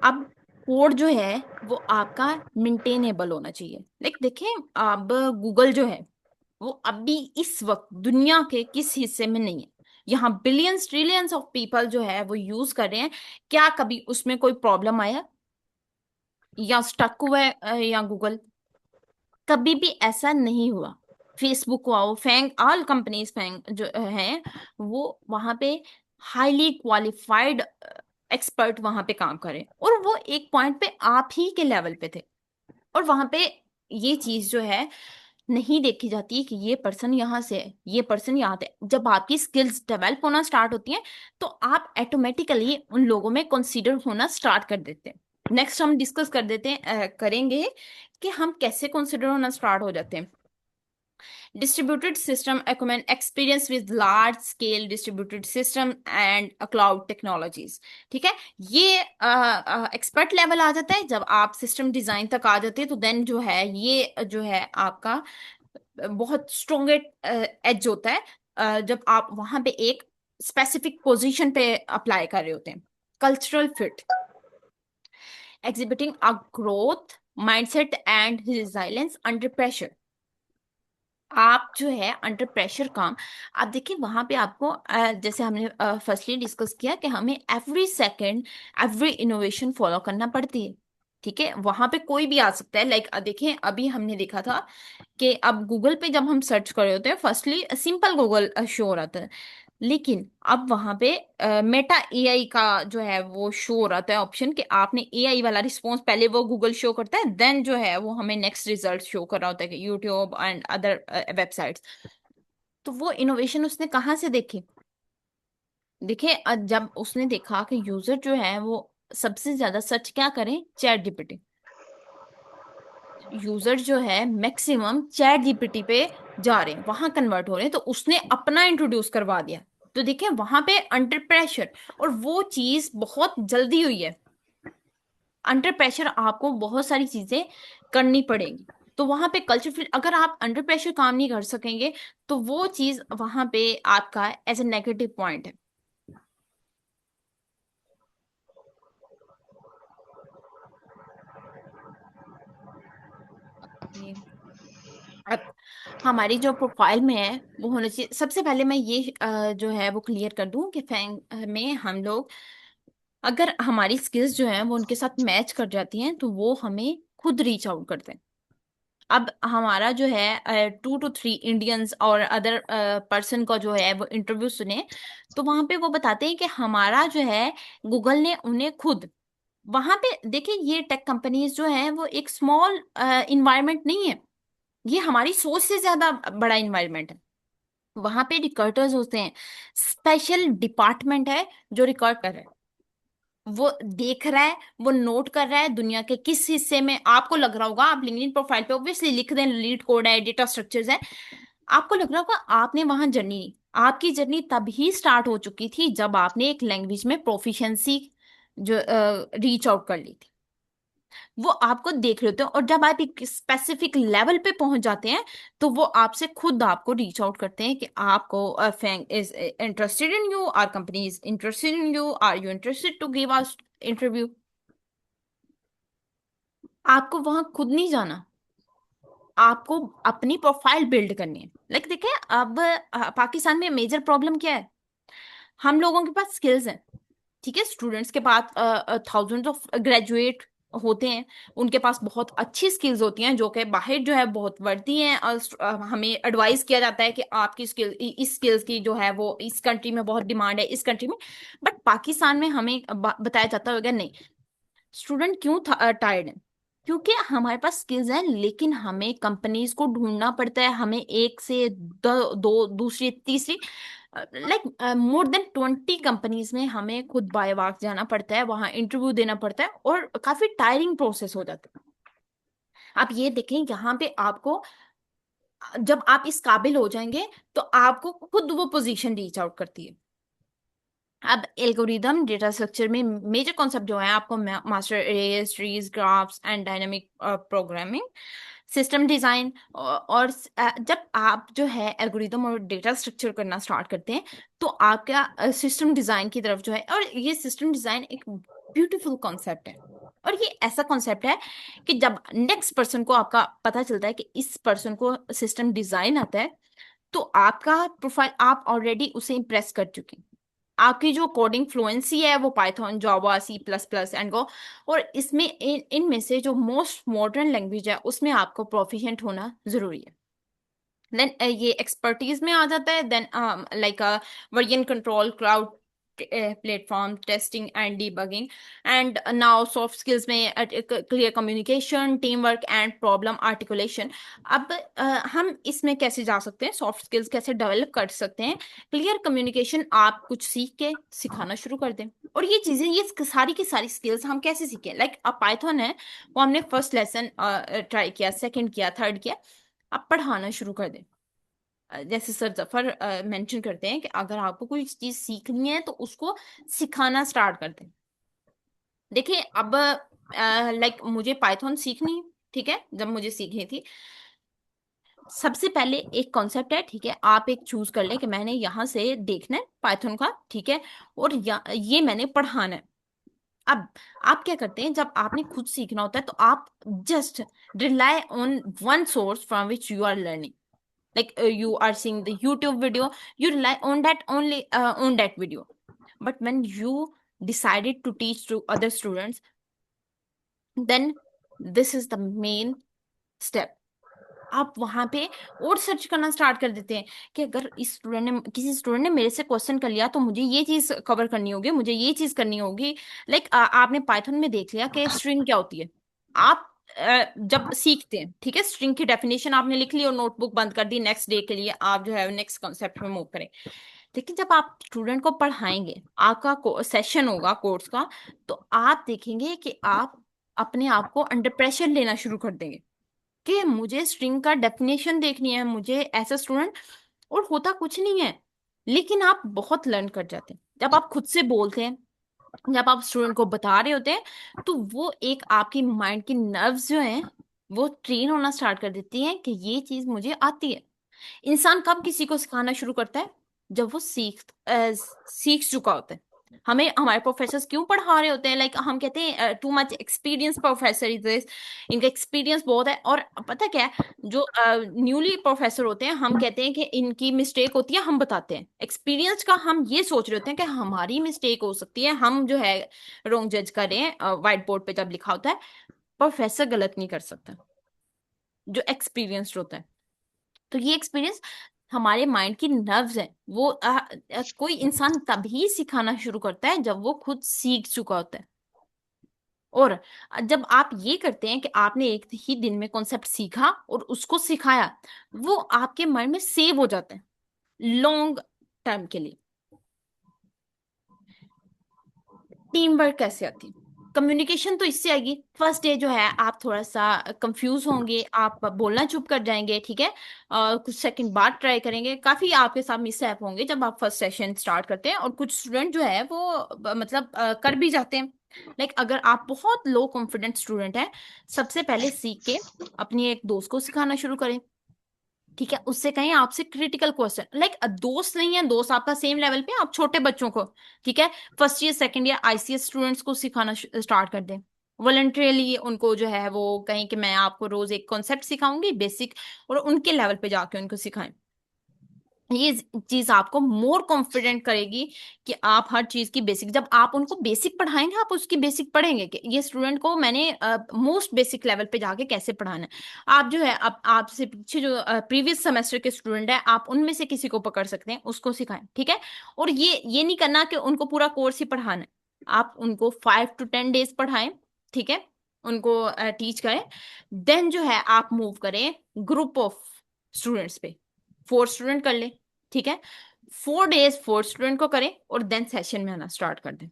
अब कोड जो है वो आपका मेंटेनेबल होना चाहिए। लाइक देखें, अब गूगल जो है वो अभी इस वक्त दुनिया के किस हिस्से में नहीं है, यहाँ बिलियंस ट्रिलियंस ऑफ पीपल जो है वो यूज कर रहे हैं। क्या कभी उसमें कोई प्रॉब्लम आया या स्टक हुआ है या गूगल? कभी भी ऐसा नहीं हुआ। फेसबुक हुआ, फैंग, ऑल कंपनीज फैंग जो हैं, वो वहां पे हाईली क्वालिफाइड एक्सपर्ट वहां पे काम करें, और वो एक पॉइंट पे आप ही के लेवल पे थे। और वहां पे ये चीज जो है नहीं देखी जाती कि ये पर्सन यहाँ से है, ये पर्सन यहाँ से है। जब आपकी स्किल्स डेवलप होना स्टार्ट होती हैं, तो आप ऑटोमेटिकली उन लोगों में कंसीडर होना स्टार्ट कर देते हैं। नेक्स्ट हम डिस्कस कर देते हैं, करेंगे कि हम कैसे कंसीडर होना स्टार्ट हो जाते हैं। Distributed system equipment experience with large scale distributed system and cloud technologies। ठीक है, ये एक्सपर्ट लेवल आ जाता है जब आप सिस्टम डिजाइन तक आ जाते हैं, तो देन जो है ये जो है आपका बहुत स्ट्रोंग एज होता है जब आप वहां पे एक स्पेसिफिक पोजीशन पे अप्लाई कर रहे होते हैं। Cultural fit, exhibiting a growth mindset and resilience under pressure. आप जो है अंडर प्रेशर काम, आप देखिए वहां पे आपको जैसे हमने फर्स्टली डिस्कस किया कि हमें every second every innovation follow करना पड़ती है। ठीक है, वहां पे कोई भी आ सकता है। लाइक देखिए, अभी हमने देखा था कि अब गूगल पे जब हम सर्च कर रहे होते हैं, फर्स्टली सिंपल गूगल शो हो रहा था, लेकिन अब वहां पे मेटा एआई का जो है वो शो हो रहा है ऑप्शन, कि आपने एआई वाला रिस्पॉन्स, पहले वो गूगल शो करता है, देन जो है वो हमें नेक्स्ट रिजल्ट शो कर रहा होता है कि यूट्यूब एंड अदर वेबसाइट्स। तो वो इनोवेशन उसने कहाँ से देखी? देखिए, जब उसने देखा कि यूजर जो है वो सबसे ज्यादा सर्च क्या करें, चैट जीपीटी। यूजर जो है मैक्सिमम चैट जीपीटी पे जा रहे हैं, वहां कन्वर्ट हो रहे हैं, तो उसने अपना इंट्रोड्यूस करवा दिया। तो देखिए वहां पे अंडर प्रेशर, और वो चीज बहुत जल्दी हुई है। अंडर प्रेशर आपको बहुत सारी चीजें करनी पड़ेगी। तो वहां पे कल्चर फिर, अगर आप अंडर प्रेशर काम नहीं कर सकेंगे, तो वो चीज वहां पे आपका एज ए नेगेटिव पॉइंट है। ये अब हमारी जो प्रोफाइल में है वो होना चाहिए। सबसे पहले मैं ये जो है वो क्लियर कर दूं कि फैंग में हम लोग, अगर हमारी स्किल्स जो हैं वो उनके साथ मैच कर जाती हैं, तो वो हमें खुद रीच आउट करते हैं। अब हमारा जो है 2 to 3 इंडियंस और अदर पर्सन का जो है वो इंटरव्यू सुने, तो वहां पे वो बताते हैं कि हमारा जो है गूगल ने उन्हें खुद वहां पे देखिए, ये टेक कंपनीज जो है वो एक स्मॉल इन्वायरमेंट नहीं है, ये हमारी सोच से ज्यादा बड़ा इन्वायरमेंट है। वहां पे रिकॉर्डर्स होते हैं, स्पेशल डिपार्टमेंट है जो रिकॉर्ड कर रहा है, वो देख रहा है, वो नोट कर रहा है दुनिया के किस हिस्से में। आपको लग रहा होगा, आप लिंक्डइन प्रोफाइल पे ऑब्वियसली लिख दें लीड कोड है, डेटा स्ट्रक्चर्स है, आपको लग रहा होगा आपने वहां जर्नी, आपकी जर्नी तब ही स्टार्ट हो चुकी थी जब आपने एक लैंग्वेज में प्रोफिशिएंसी जो रीच आउट कर ली थी। वो आपको देख लेते हो, और जब आप एक स्पेसिफिक लेवल पे पहुंच जाते हैं तो वो आपसे खुद आपको रीच आउट करते हैं कि आपको FAANG is interested in you, are company is interested in you, are you interested to give us interview. आपको वहां खुद नहीं जाना, आपको अपनी प्रोफाइल बिल्ड करनी है। लाइक देखिए, अब पाकिस्तान में मेजर प्रॉब्लम क्या है, हम लोगों के पास स्किल्स हैं, ठीक है, स्टूडेंट्स के पास थाउजेंड्स ऑफ ग्रेजुएट होते हैं, उनके पास बहुत अच्छी स्किल्स होती हैं जो कि बाहर जो है बहुत बढ़ती हैं, और हमें एडवाइस किया जाता है कि आपकी स्किल, इस स्किल्स की जो है वो इस कंट्री में बहुत डिमांड है, इस कंट्री में। बट पाकिस्तान में हमें बताया जाता होगा नहीं। स्टूडेंट क्यों टायर्ड है? क्योंकि हमारे पास स्किल्स हैं, लेकिन हमें कंपनीज को ढूंढना पड़ता है, हमें एक से दो दूसरी तीसरी, लाइक मोर देन 20 कंपनीज में हमें खुद बाय वाक जाना पड़ता है, वहां इंटरव्यू देना पड़ता है, और काफी टायरिंग प्रोसेस हो जाता है। आप ये देखें, यहाँ पे आपको, जब आप इस काबिल हो जाएंगे तो आपको खुद वो पोजीशन रीच आउट करती है। अब एल्गोरिदम डेटा स्ट्रक्चर में मेजर कॉन्सेप्ट जो है आपको, master arrays, trees, graphs and dynamic programming, system design, और जब आप जो है एल्गोरिदम और डेटा स्ट्रक्चर करना स्टार्ट करते हैं तो आपका सिस्टम डिजाइन की तरफ जो है, और ये सिस्टम डिजाइन एक ब्यूटीफुल कॉन्सेप्ट है, और ये ऐसा कॉन्सेप्ट है कि जब नेक्स्ट पर्सन को आपका पता चलता है कि इस पर्सन को सिस्टम डिजाइन आता है, तो आपका प्रोफाइल, आप ऑलरेडी उसे इम्प्रेस कर चुके हैं। आपकी जो कोडिंग फ्लुएंसी है वो Python, Java, C plus plus and Go, और इसमें इनमें से जो मोस्ट मॉडर्न लैंग्वेज है उसमें आपको प्रोफिशिएंट होना जरूरी है। देन ये एक्सपर्टीज में आ जाता है, then like version control, cloud platform testing and debugging, and now soft skills में clear communication, team work and problem articulation. अब हम इसमें कैसे जा सकते हैं, सॉफ्ट स्किल्स कैसे डेवलप कर सकते हैं? क्लियर कम्युनिकेशन आप कुछ सीख के सिखाना शुरू कर दें, और ये चीजें, ये सारी की सारी स्किल्स हम कैसे सीखें? लाइक अब पाइथन है, वो हमने फर्स्ट लेसन ट्राई किया, सेकंड किया, थर्ड किया, आप पढ़ाना शुरू कर दें। जैसे सर जफर मेंशन करते हैं कि अगर आपको कोई चीज सीखनी है तो उसको सिखाना स्टार्ट कर दें। देखिए, अब लाइक मुझे पाइथन सीखनी, ठीक है, जब मुझे सीखनी थी, सबसे पहले एक कॉन्सेप्ट है, ठीक है, आप एक चूज कर ले कि मैंने यहाँ से देखना है पाइथन का, ठीक है, और ये मैंने पढ़ाना है। अब आप क्या करते हैं, जब आपने खुद सीखना होता है तो आप just rely on one source from which you are learning. Like you are seeing the YouTube video, you rely on that only, on that video. But when you decided to teach to other students, then this is the main step. आप वहां पे और सर्च करना स्टार्ट कर देते हैं कि अगर इस स्टूडेंट ने, किसी स्टूडेंट ने मेरे से क्वेश्चन कर लिया तो मुझे ये चीज कवर करनी होगी, मुझे ये चीज करनी होगी। लाइक आपने पाइथन में देख लिया कि स्ट्रिंग क्या होती है। आप जब सीखते हैं, ठीक है, स्ट्रिंग की डेफिनेशन आपने लिख ली और नोटबुक बंद कर दी, नेक्स्ट डे के लिए आप जो है नेक्स्ट कॉन्सेप्ट में मूव करें। लेकिन जब आप स्टूडेंट को पढ़ाएंगे, आपका सेशन होगा कोर्स का, तो आप देखेंगे कि आप अपने आप को अंडर प्रेशर लेना शुरू कर देंगे कि मुझे स्ट्रिंग का डेफिनेशन देखनी है, मुझे ऐसा स्टूडेंट, और होता कुछ नहीं है, लेकिन आप बहुत लर्न कर जाते हैं जब आप खुद से बोलते हैं, जब आप स्टूडेंट को बता रहे होते हैं, तो वो एक आपकी माइंड की नर्व्स जो हैं वो ट्रेन होना स्टार्ट कर देती हैं कि ये चीज मुझे आती है। इंसान कब किसी को सिखाना शुरू करता है? जब वो सीख चुका होता है। हमें हमारे प्रोफेसर क्यों पढ़ा रहे होते हैं? लाइक हम कहते हैं too much experience professor is this, इनका एक्सपीरियंस बहुत है। और पता क्या है, जो न्यूली प्रोफेसर होते हैं, हम कहते हैं कि इनकी मिस्टेक होती है, हम बताते हैं। एक्सपीरियंस का हम ये सोच रहे होते हैं कि हमारी मिस्टेक हो सकती है, हम जो है रॉन्ग जज करें, व्हाइट बोर्ड पे जब लिखा होता है। प्रोफेसर गलत नहीं कर सकता, जो एक्सपीरियंस्ड होता है। तो ये एक्सपीरियंस हमारे माइंड की नर्व्स है, वो कोई इंसान तभी सिखाना शुरू करता है जब वो खुद सीख चुका होता है। और जब आप ये करते हैं कि आपने एक ही दिन में कॉन्सेप्ट सीखा और उसको सिखाया, वो आपके माइंड में सेव हो जाता है लॉन्ग टर्म के लिए। टीम वर्क कैसे आती है? कम्युनिकेशन तो इससे आएगी। फर्स्ट डे जो है आप थोड़ा सा कंफ्यूज होंगे, आप बोलना चुप कर जाएंगे, ठीक है। कुछ सेकंड बाद ट्राई करेंगे, काफी आपके साथ मिसहैप होंगे जब आप फर्स्ट सेशन स्टार्ट करते हैं। और कुछ स्टूडेंट जो है वो मतलब कर भी जाते हैं। लाइक अगर आप बहुत लो कॉन्फिडेंट स्टूडेंट हैं, सबसे पहले सीख के अपनी एक दोस्त को सिखाना शुरू करें, ठीक है। उससे कहें आपसे क्रिटिकल क्वेश्चन, लाइक दोस्त नहीं है, दोस्त आपका सेम लेवल पे, आप छोटे बच्चों को, ठीक है, first year second year ICS students को सिखाना स्टार्ट कर दें। वॉलंटरीली उनको जो है वो कहें कि मैं आपको रोज एक कॉन्सेप्ट सिखाऊंगी बेसिक, और उनके लेवल पे जाके उनको सिखाएं। ये चीज आपको मोर कॉन्फिडेंट करेगी कि आप हर चीज की बेसिक, जब आप उनको बेसिक पढ़ाएंगे आप उसकी बेसिक पढ़ेंगे कि ये स्टूडेंट को मैंने मोस्ट बेसिक लेवल पे जाके कैसे पढ़ाना है। आप जो है अब आपसे पीछे जो प्रीवियस सेमेस्टर के स्टूडेंट है, आप उनमें से किसी को पकड़ सकते हैं, उसको सिखाएं, ठीक है। और ये नहीं करना कि उनको पूरा कोर्स ही पढ़ाना है, आप उनको 5 to 10 डेज पढ़ाएं, ठीक है, उनको टीच करें। देन जो है आप मूव करें ग्रुप ऑफ स्टूडेंट्स पे, 4 स्टूडेंट कर ले, ठीक है। 4 डेज 4 स्टूडेंट को करें और देन सेशन में आना स्टार्ट कर दें।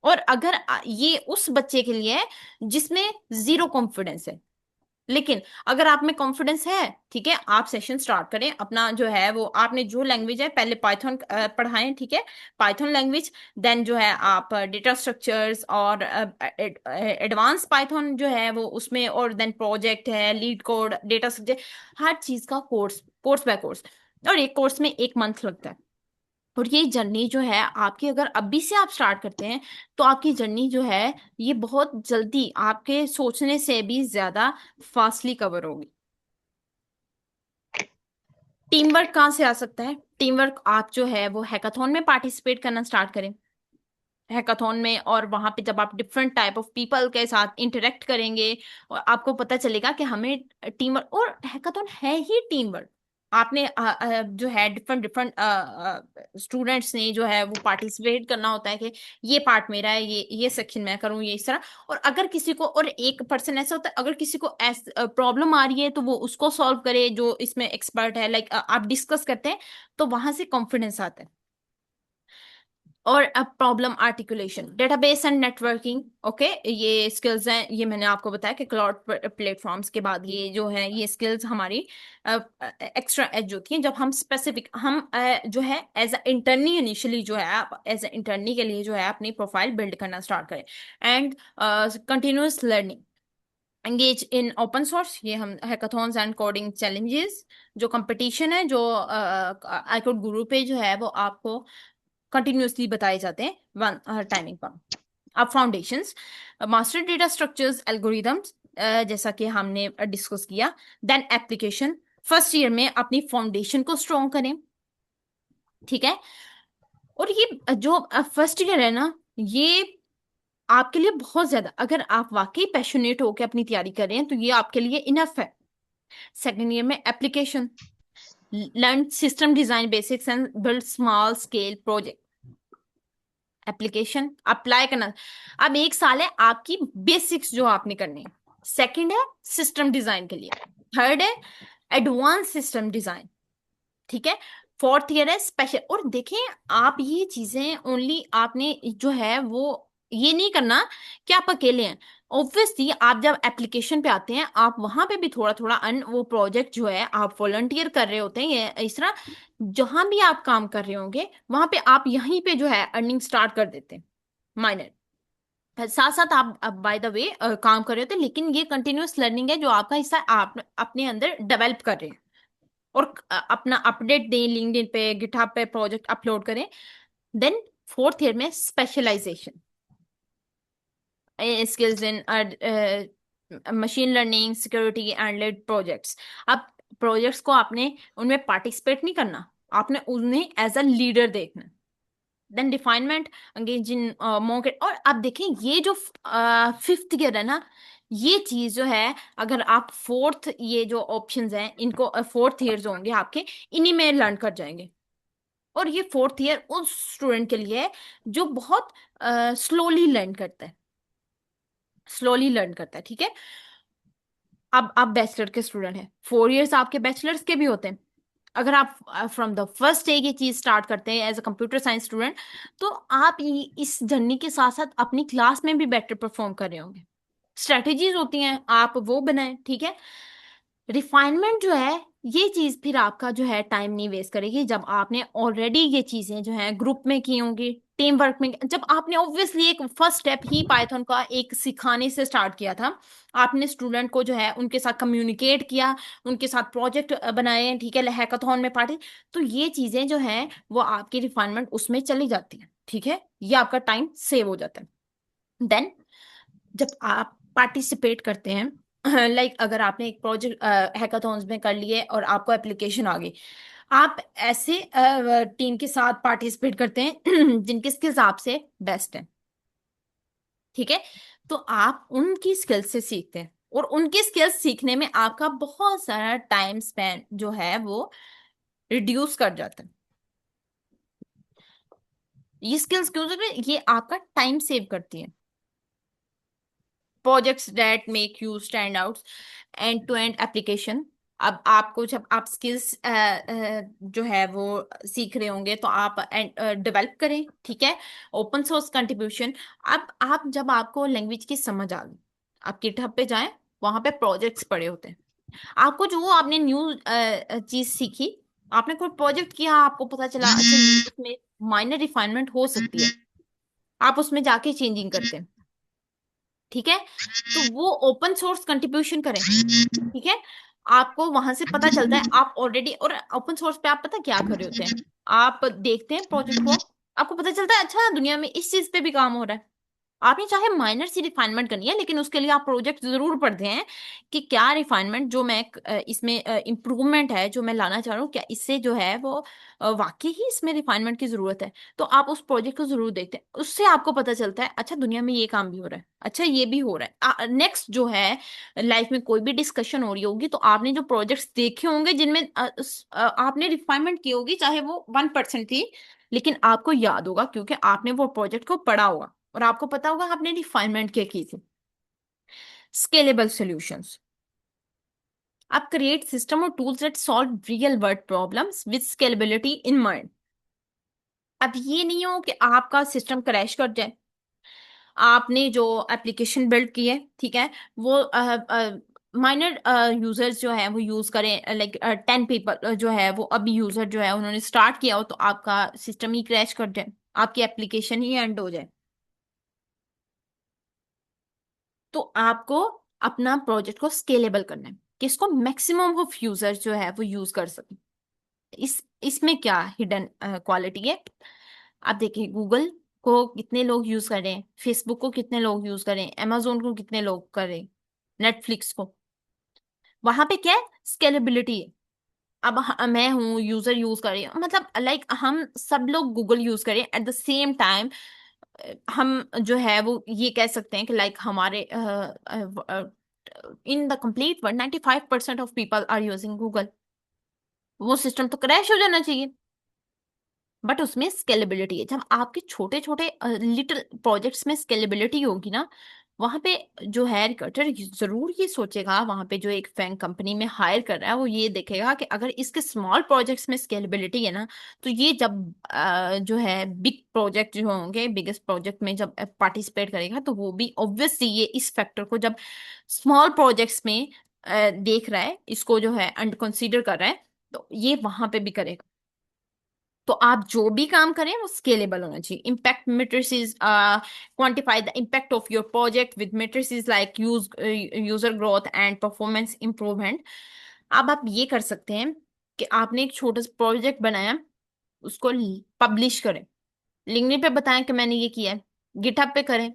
और अगर ये उस बच्चे के लिए है जिसमें जीरो कॉन्फिडेंस है, लेकिन अगर आप में कॉन्फिडेंस है, ठीक है, आप सेशन स्टार्ट करें अपना जो है वो, आपने जो लैंग्वेज है पहले पाइथन पढ़ाएं, ठीक है, पाइथन लैंग्वेज। देन जो है आप डेटा स्ट्रक्चर्स और एडवांस पाइथन जो है वो उसमें, और देन प्रोजेक्ट है, लीड कोड, डेटा स्ट्रक्चर, हर चीज का कोर्स, कोर्स बाय कोर्स। और एक कोर्स में 1 मंथ लगता है। और ये जर्नी जो है आपकी, अगर अभी से आप स्टार्ट करते हैं तो आपकी जर्नी जो है ये बहुत जल्दी आपके सोचने से भी ज्यादा फास्टली कवर होगी। टीम वर्क कहाँ से आ सकता है? टीम वर्क आप जो है वो हैकाथॉन में पार्टिसिपेट करना स्टार्ट करें। हैकाथॉन में, और वहां पे जब आप डिफरेंट टाइप ऑफ पीपल के साथ इंटरेक्ट करेंगे और आपको पता चलेगा कि हमें टीम वर्क, और हैकाथॉन है ही टीम वर्क। आपने जो है डिफरेंट डिफरेंट स्टूडेंट्स ने जो है वो पार्टिसिपेट करना होता है कि ये पार्ट मेरा है, ये सेक्शन मैं करूँ, ये इस तरह। और अगर किसी को, और एक पर्सन ऐसा होता है, अगर किसी को प्रॉब्लम आ रही है तो वो उसको सॉल्व करे जो इसमें एक्सपर्ट है, लाइक आप डिस्कस करते हैं, तो वहां से कॉन्फिडेंस आता है। और अब problem articulation, database and networking, okay, ये स्किल्स हैं। ये मैंने आपको बताया कि क्लाउड प्लेटफॉर्म्स के बाद ये जो है ये स्किल्स हमारी एक्स्ट्रा एज होती हैं जब हम स्पेसिफिक, हम जो है एज अ इंटर्नी, इनिशियली जो है आप एज अ इंटर्नी के लिए जो है अपनी प्रोफाइल बिल्ड करना स्टार्ट करें। And continuous learning, engage in open source, ये हम हैकाथॉन्स एंड कोडिंग चैलेंजेस, जो कंपटीशन है, जो आईकोड गुरु पे जो है वो आपको कंटिन्यूअसली बताए जाते हैं वन टाइमिंग पर। अब foundations, master data structures, algorithms, जैसा कि हमने डिस्कस किया। देन एप्लीकेशन, फर्स्ट ईयर में अपनी फाउंडेशन को स्ट्रॉन्ग करें, ठीक है। और ये जो फर्स्ट ईयर है ना, ये आपके लिए बहुत ज्यादा, अगर आप वाकई पैशनेट होकर अपनी तैयारी कर रहे हैं तो ये आपके लिए इनफ है। सेकेंड ईयर में application, learn system design basics and build small scale project. Application apply करना, अब 1 साल है आपकी बेसिक्स जो आपने करनी है। सेकंड है सिस्टम डिजाइन के लिए। थर्ड है एडवांस सिस्टम डिजाइन, ठीक है। फोर्थ ईयर है स्पेशल। और देखें, आप ये चीजें ओनली आपने जो है वो ये नहीं करना कि आप अकेले हैं। ऑब्वियसली आप जब एप्लीकेशन पे आते हैं आप वहां पे भी थोड़ा थोड़ा अन वो प्रोजेक्ट जो है आप वॉलंटियर कर रहे होते हैं, ये इस तरह जहां भी आप काम कर रहे होंगे वहां पे आप यहीं पे जो है अर्निंग स्टार्ट कर देते हैं माइनर। साथ साथ आप बाय द वे काम कर रहे होते हैं, लेकिन ये कंटिन्यूअस लर्निंग है जो आपका हिस्सा आप अपने अंदर डेवलप कर रहे हैं। और अपना अपडेट दें, लिंक्डइन पे, गिटहब पे प्रोजेक्ट अपलोड करें। देन फोर्थ ईयर में specialization, skills in machine learning, security and lead projects. अब प्रोजेक्ट्स को आपने उनमें पार्टिसिपेट नहीं करना, आपने उन्हें एज अ लीडर देखना। Then refinement, engage in market. और अब देखें ये जो फिफ्थ ईयर है ना, ये चीज जो है, अगर आप फोर्थ, ये जो ऑप्शंस हैं इनको फोर्थ ईयर जो होंगे आपके, इन्हीं में लर्न कर जाएंगे। और ये फोर्थ ईयर उस स्टूडेंट के लिए है जो बहुत स्लोली लर्न करता है। स्लोली लर्न करता है, ठीक है। अब आप बैचलर के स्टूडेंट हैं, 4 इयर्स आपके बैचलर्स के भी होते हैं। अगर आप फ्रॉम द फर्स्ट डे ये चीज स्टार्ट करते हैं as a computer science student, तो आप इस जर्नी के साथ साथ अपनी क्लास में भी बेटर परफॉर्म कर रहे होंगे। स्ट्रेटेजीज होती हैं, आप वो बनाएं, ठीक है। रिफाइनमेंट जो है, ये चीज फिर आपका जो है टाइम नहीं वेस्ट करेगी, जब आपने ऑलरेडी ये चीजें जो है ग्रुप में की होंगी, टीम वर्क में, जब आपने ऑब्वियसली एक फर्स्ट स्टेप ही पाइथन का एक सिखाने से स्टार्ट किया था। आपने स्टूडेंट को जो है उनके साथ कम्युनिकेट किया, उनके साथ प्रोजेक्ट बनाए, ठीक है, हैकाथॉन में पार्टी। तो ये चीजें जो हैं वो आपकी रिफाइनमेंट उसमें चली जाती है, ठीक है, ये आपका टाइम सेव हो जाता है। देन जब आप पार्टिसिपेट करते हैं, लाइक अगर आपने एक प्रोजेक्ट हैकाथॉन्स में कर लिए और आपको एप्लीकेशन आ गई, आप ऐसे टीम के साथ पार्टिसिपेट करते हैं जिनके स्किल्स आपसे बेस्ट हैं, ठीक है। तो आप उनकी स्किल्स से सीखते हैं, और उनकी स्किल्स सीखने में आपका बहुत सारा टाइम स्पेंड जो है वो रिड्यूस कर जाता है। ये स्किल्स क्यों जरूरी है? ये आपका टाइम सेव करती है। Projects that make you stand out, end to end application. अब आपको जब आप स्किल्स जो है वो सीख रहे होंगे तो आप डेवलप करें, ठीक है, ओपन सोर्स कंट्रीब्यूशन। अब आप जब आपको लैंग्वेज की समझ आ गई, आप गिटहब पे जाएं, वहां पे प्रोजेक्ट्स पड़े होते हैं। आपको जो आपने न्यू चीज सीखी, आपने कोई प्रोजेक्ट किया, आपको पता चला अच्छा ये इसमें माइनर रिफाइनमेंट हो सकती है, आप उसमें जाके चेंजिंग करते हैं, ठीक है। तो वो ओपन सोर्स कंट्रीब्यूशन करें, ठीक है। आपको वहां से पता चलता है आप ऑलरेडी, और ओपन सोर्स पे आप पता क्या कर रहे होते हैं, आप देखते हैं प्रोजेक्ट को, आपको पता चलता है अच्छा दुनिया में इस चीज पे भी काम हो रहा है। आपने चाहे माइनर सी रिफाइनमेंट करनी है, लेकिन उसके लिए आप प्रोजेक्ट जरूर पढ़ते हैं कि क्या रिफाइनमेंट जो मैं इसमें इम्प्रूवमेंट है जो मैं लाना चाह रहा हूँ, क्या इससे जो है वो वाकई ही इसमें रिफाइनमेंट की जरूरत है। तो आप उस प्रोजेक्ट को जरूर देखते हैं, उससे आपको पता चलता है अच्छा दुनिया में ये काम भी हो रहा है, अच्छा ये भी हो रहा है। नेक्स्ट जो है लाइफ में कोई भी डिस्कशन हो रही होगी, तो आपने जो प्रोजेक्ट्स देखे होंगे जिनमें आपने रिफाइनमेंट की होगी, चाहे वो 1% थी, लेकिन आपको याद होगा क्योंकि आपने वो प्रोजेक्ट को पढ़ा होगा और आपको पता होगा आपने रिफाइनमेंट क्या की थी। स्केलेबल सॉल्यूशंस, आप क्रिएट सिस्टम और tools that solve real world problems with scalability in mind. अब ये नहीं हो कि आपका सिस्टम क्रैश कर जाए, आपने जो एप्लीकेशन बिल्ड की है, ठीक है, वो माइनर यूजर्स जो है वो यूज करें, लाइक 10 पीपल जो है वो अभी यूजर जो है उन्होंने स्टार्ट किया हो, तो आपका सिस्टम ही क्रैश कर जाए, आपकी एप्लीकेशन ही एंड हो जाए। तो आपको अपना प्रोजेक्ट को स्केलेबल करना है कि इसको मैक्सिमम ऑफ यूजर जो है वो यूज कर सके। इसमें क्या हिडन क्वालिटी है? आप देखिए गूगल को कितने लोग यूज कर रहे हैं, फेसबुक को कितने लोग यूज कर रहे हैं, amazon को कितने लोग कर रहे हैं, नेटफ्लिक्स को। वहां पे क्या है? स्केलेबिलिटी है। अब मैं हूँ यूजर यूज कर रही हूँ, मतलब लाइक हम सब लोग गूगल यूज करें एट द सेम टाइम, हम जो है वो ये कह सकते हैं कि लाइक हमारे in the complete world 95% of people are using Google. वो सिस्टम तो क्रैश हो जाना चाहिए, बट उसमें स्केलेबिलिटी है। जब आपके छोटे छोटे लिटिल प्रोजेक्ट्स में स्केलेबिलिटी होगी ना, वहां पे जो है रिक्रूटर जरूर ये सोचेगा, वहां पे जो एक फैंग कंपनी में हायर कर रहा है वो ये देखेगा कि अगर इसके स्मॉल प्रोजेक्ट्स में स्केलेबिलिटी है ना, तो ये जब जो है बिग प्रोजेक्ट जो होंगे, बिगेस्ट प्रोजेक्ट में जब पार्टिसिपेट करेगा, तो वो भी ऑब्वियसली ये इस फैक्टर को जब स्मॉल प्रोजेक्ट्स में देख रहा है, इसको जो है अंडर कंसीडर कर रहा है, तो ये वहां पे भी करेगा। तो आप जो भी काम करें वो स्केलेबल होना चाहिए। Impact matrices, quantify the impact of your project with matrices like user growth and performance improvement. अब आप ये कर सकते हैं कि आपने एक छोटा सा प्रोजेक्ट बनाया, उसको पब्लिश करें, लिंक्डइन पे बताएं कि मैंने ये किया है, गिटहब पे करें।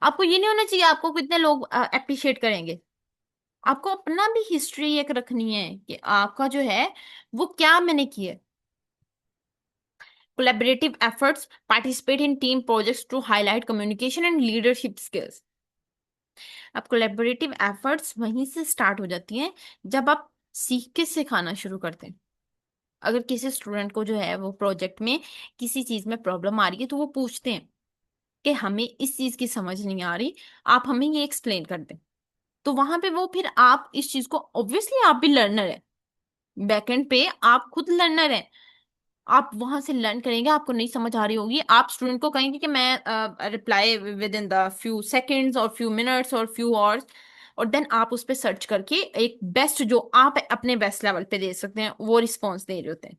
आपको ये नहीं होना चाहिए आपको कितने लोग अप्रिशिएट करेंगे, आपको अपना भी हिस्ट्री एक रखनी है कि आपका जो है वो क्या मैंने किया है। Collaborative efforts, participate in team projects to highlight communication and leadership skills. अब कोलेबोरेटिव एफर्ट्स वहीं से स्टार्ट हो जाती हैं जब आप सीख के सिखाना शुरू करते हैं। अगर किसी स्टूडेंट को जो है वो प्रोजेक्ट में किसी चीज में प्रॉब्लम आ रही है, तो वो पूछते हैं, कि हमें इस चीज की समझ नहीं आ रही, आप हमें ये एक्सप्लेन कर दें। तो वहां पे वो फिर आप इस चीज को, ऑब्वियसली आप भी लर्नर है, बैकएंड पे आप खुद लर्नर हैं, आप वहां से लर्न करेंगे, आपको नहीं समझ आ रही होगी, आप स्टूडेंट को कहेंगे कि मैं reply with in the few seconds और फ्यू मिनट्स और फ्यू आवर्स, और देन आप उस पर सर्च करके एक बेस्ट, जो आप अपने बेस्ट लेवल पे दे सकते हैं, वो रिस्पॉन्स दे रहे होते हैं।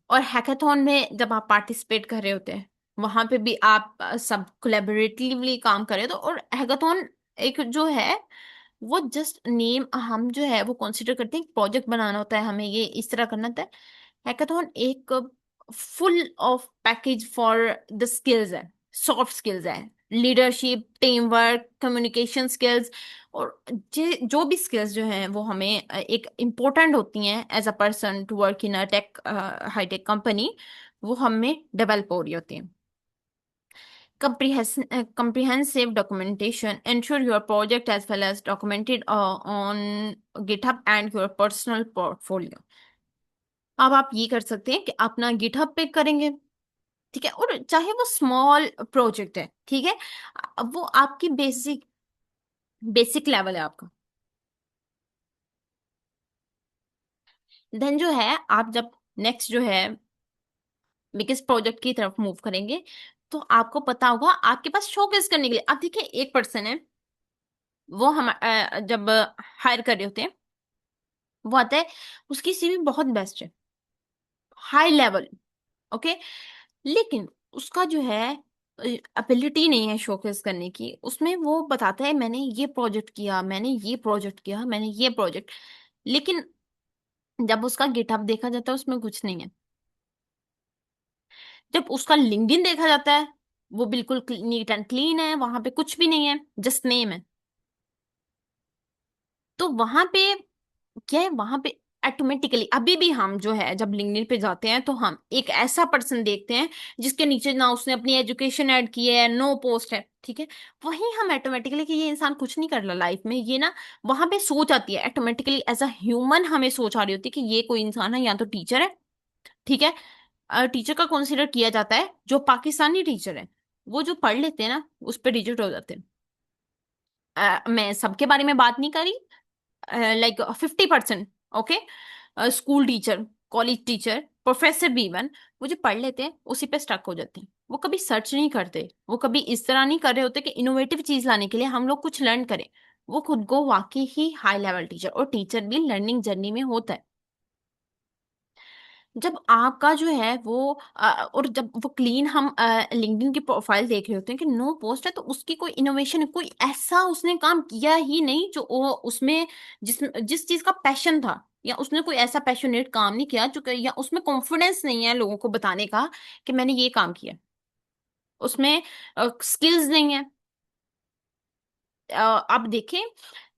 और हैकाथॉन में जब आप पार्टिसिपेट कर रहे होते हैं, वहां पे भी आप सब कोलेबोरेटिवली काम कर रहे हो, तो और हैकाथॉन एक जो है वो जस्ट नेम, हम जो है वो कंसिडर करते हैं प्रोजेक्ट बनाना होता है, हमें ये इस तरह करना होता है। हैकाथॉन एक full of package for the skills है, सॉफ्ट स्किल्स है, leadership, team work, communication skills, और जो भी स्किल्स जो हैं वो हमें एक इम्पोर्टेंट होती हैं as a person to work in a tech, high tech company, वो हमें डेवलप हो रही होती हैं। Comprehensive documentation. Ensure your project as well as documented on GitHub and your personal portfolio. अब आप ये कर सकते हैं कि अपना गिटहब पे करेंगे, ठीक है, और चाहे वो स्मॉल प्रोजेक्ट है, ठीक है, अब वो आपकी बेसिक बेसिक लेवल है आपका। देन जो है आप जब नेक्स्ट जो है बिगेस्ट प्रोजेक्ट की तरफ मूव करेंगे, तो आपको पता होगा आपके पास शोकेस करने के लिए, आप देखिए एक पर्सन है, वो हम जब हायर कर रहे होते हैं, वो आता है, उसकी सीवी बहुत बेस्ट है, हाई लेवल, ओके, लेकिन उसका जो है एबिलिटी नहीं है शोकेस करने की, उसमें वो बताता है मैंने ये प्रोजेक्ट किया, मैंने ये प्रोजेक्ट किया, मैंने ये प्रोजेक्ट, लेकिन जब उसका गिटहब देखा जाता है उसमें कुछ नहीं है। जब उसका लिंक्डइन देखा जाता है, वो बिल्कुल नीट एंड क्लीन है, वहां पे कुछ भी नहीं है, जस्ट नेम है। तो वहां पे क्या है, वहां पे ऑटोमेटिकली अभी भी हम जो है जब लिंक्डइन पे जाते हैं तो हम एक ऐसा पर्सन देखते हैं जिसके नीचे ना उसने अपनी एजुकेशन ऐड की है, नो पोस्ट है, ठीक है, वही हम ऑटोमेटिकली कि ये इंसान कुछ नहीं कर रहा लाइफ में, ये ना, वहां पे सोच आती है ऑटोमेटिकली, एज अ ह्यूमन हमें सोच आ रही होती है कि ये कोई इंसान है या तो टीचर है, ठीक है, टीचर का कंसिडर किया जाता है जो पाकिस्तानी टीचर है, वो जो पढ़ लेते हैं ना उस पर रिजेक्ट हो जाते हैं। मैं सबके बारे में बात नहीं करी, like 50%, okay, school teacher, college teacher, professor भी इवन, वो जो पढ़ लेते हैं उसी पे स्टक हो जाते हैं, वो कभी सर्च नहीं करते, वो कभी इस तरह नहीं कर रहे होते कि इनोवेटिव चीज लाने के लिए हम लोग कुछ लर्न करें। वो खुद को वाकई ही हाई लेवल टीचर, और टीचर भी लर्निंग जर्नी में होता है। जब आपका जो है वो और जब वो क्लीन हम लिंक्डइन की प्रोफाइल देख रहे होते हैं कि नो पोस्ट है, तो उसकी कोई इनोवेशन, कोई ऐसा उसने काम किया ही नहीं जो वो उसमें, जिस जिस चीज का पैशन था, या उसने कोई ऐसा पैशनेट काम नहीं किया जो, या उसमें कॉन्फिडेंस नहीं है लोगों को बताने का कि मैंने ये काम किया, उसमें स्किल्स नहीं है। आप देखें,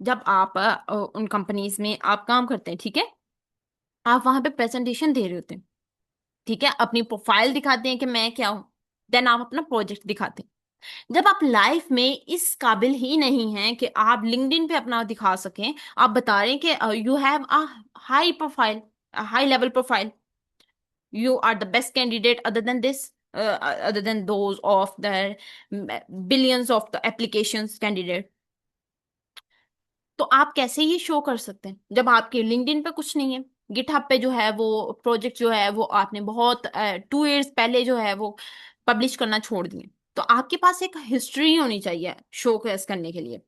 जब आप उन कंपनीज में आप काम करते हैं, ठीक है, आप वहां पे प्रेजेंटेशन दे रहे होते हैं, ठीक है, अपनी प्रोफाइल दिखाते हैं कि मैं क्या हूं, देन आप अपना प्रोजेक्ट दिखाते हैं। जब आप लाइफ में इस काबिल ही नहीं हैं कि आप लिंक्डइन पे अपना दिखा सकें, आप बता रहे हैं कि you have a high profile, high level profile, you are the best candidate other than this, other than those of the billions of the applications candidate, तो आप कैसे ये शो कर सकते हैं जब आपके लिंक्डइन पे कुछ नहीं है? गिटहब पे जो है वो प्रोजेक्ट जो है वो आपने बहुत 2 इयर्स पहले जो है वो पब्लिश करना छोड़ दिए, तो आपके पास एक हिस्ट्री होनी चाहिए शो केस करने के लिए,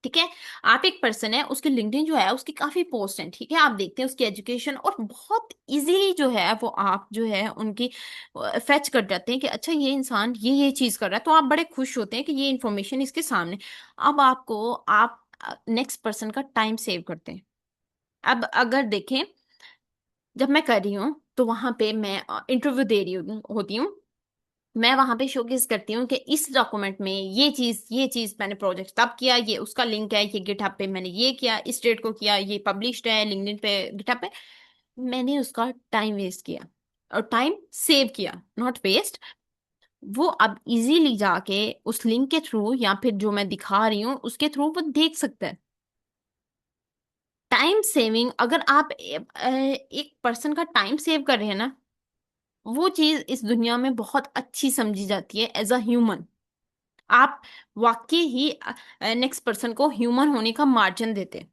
ठीक है। आप एक पर्सन है, उसके लिंक्डइन जो है उसकी काफी पोस्ट हैं, ठीक है, आप देखते हैं उसकी एजुकेशन, और बहुत इजीली जो है वो आप जो है उनकी फेच कर जाते हैं कि अच्छा ये इंसान ये चीज कर रहा है, तो आप बड़े खुश होते हैं कि ये इन्फॉर्मेशन इसके सामने। अब आपको आप नेक्स्ट पर्सन का टाइम सेव करते हैं। अब अगर देखें, जब मैं कर रही हूँ तो वहां पे मैं इंटरव्यू दे रही होती हूँ, मैं वहां पे शोकेस करती हूँ कि इस डॉक्यूमेंट में ये चीज मैंने प्रोजेक्ट तब किया, ये उसका लिंक है, ये गिटहब पे मैंने ये किया, इस डेट को किया, ये पब्लिश्ड है लिंक्डइन पे, गिटहब पे। मैंने उसका टाइम वेस्ट किया और टाइम सेव किया, नॉट वेस्ट। वो अब इजीली जाके उस लिंक के थ्रू या फिर जो मैं दिखा रही हूँ उसके थ्रू वो देख सकता है। टाइम सेविंग, अगर आप एक पर्सन का टाइम सेव कर रहे हैं ना, वो चीज इस दुनिया में बहुत अच्छी समझी जाती है एज अ ह्यूमन। आप वाकई ही नेक्स्ट पर्सन को ह्यूमन होने का मार्जिन देते हैं,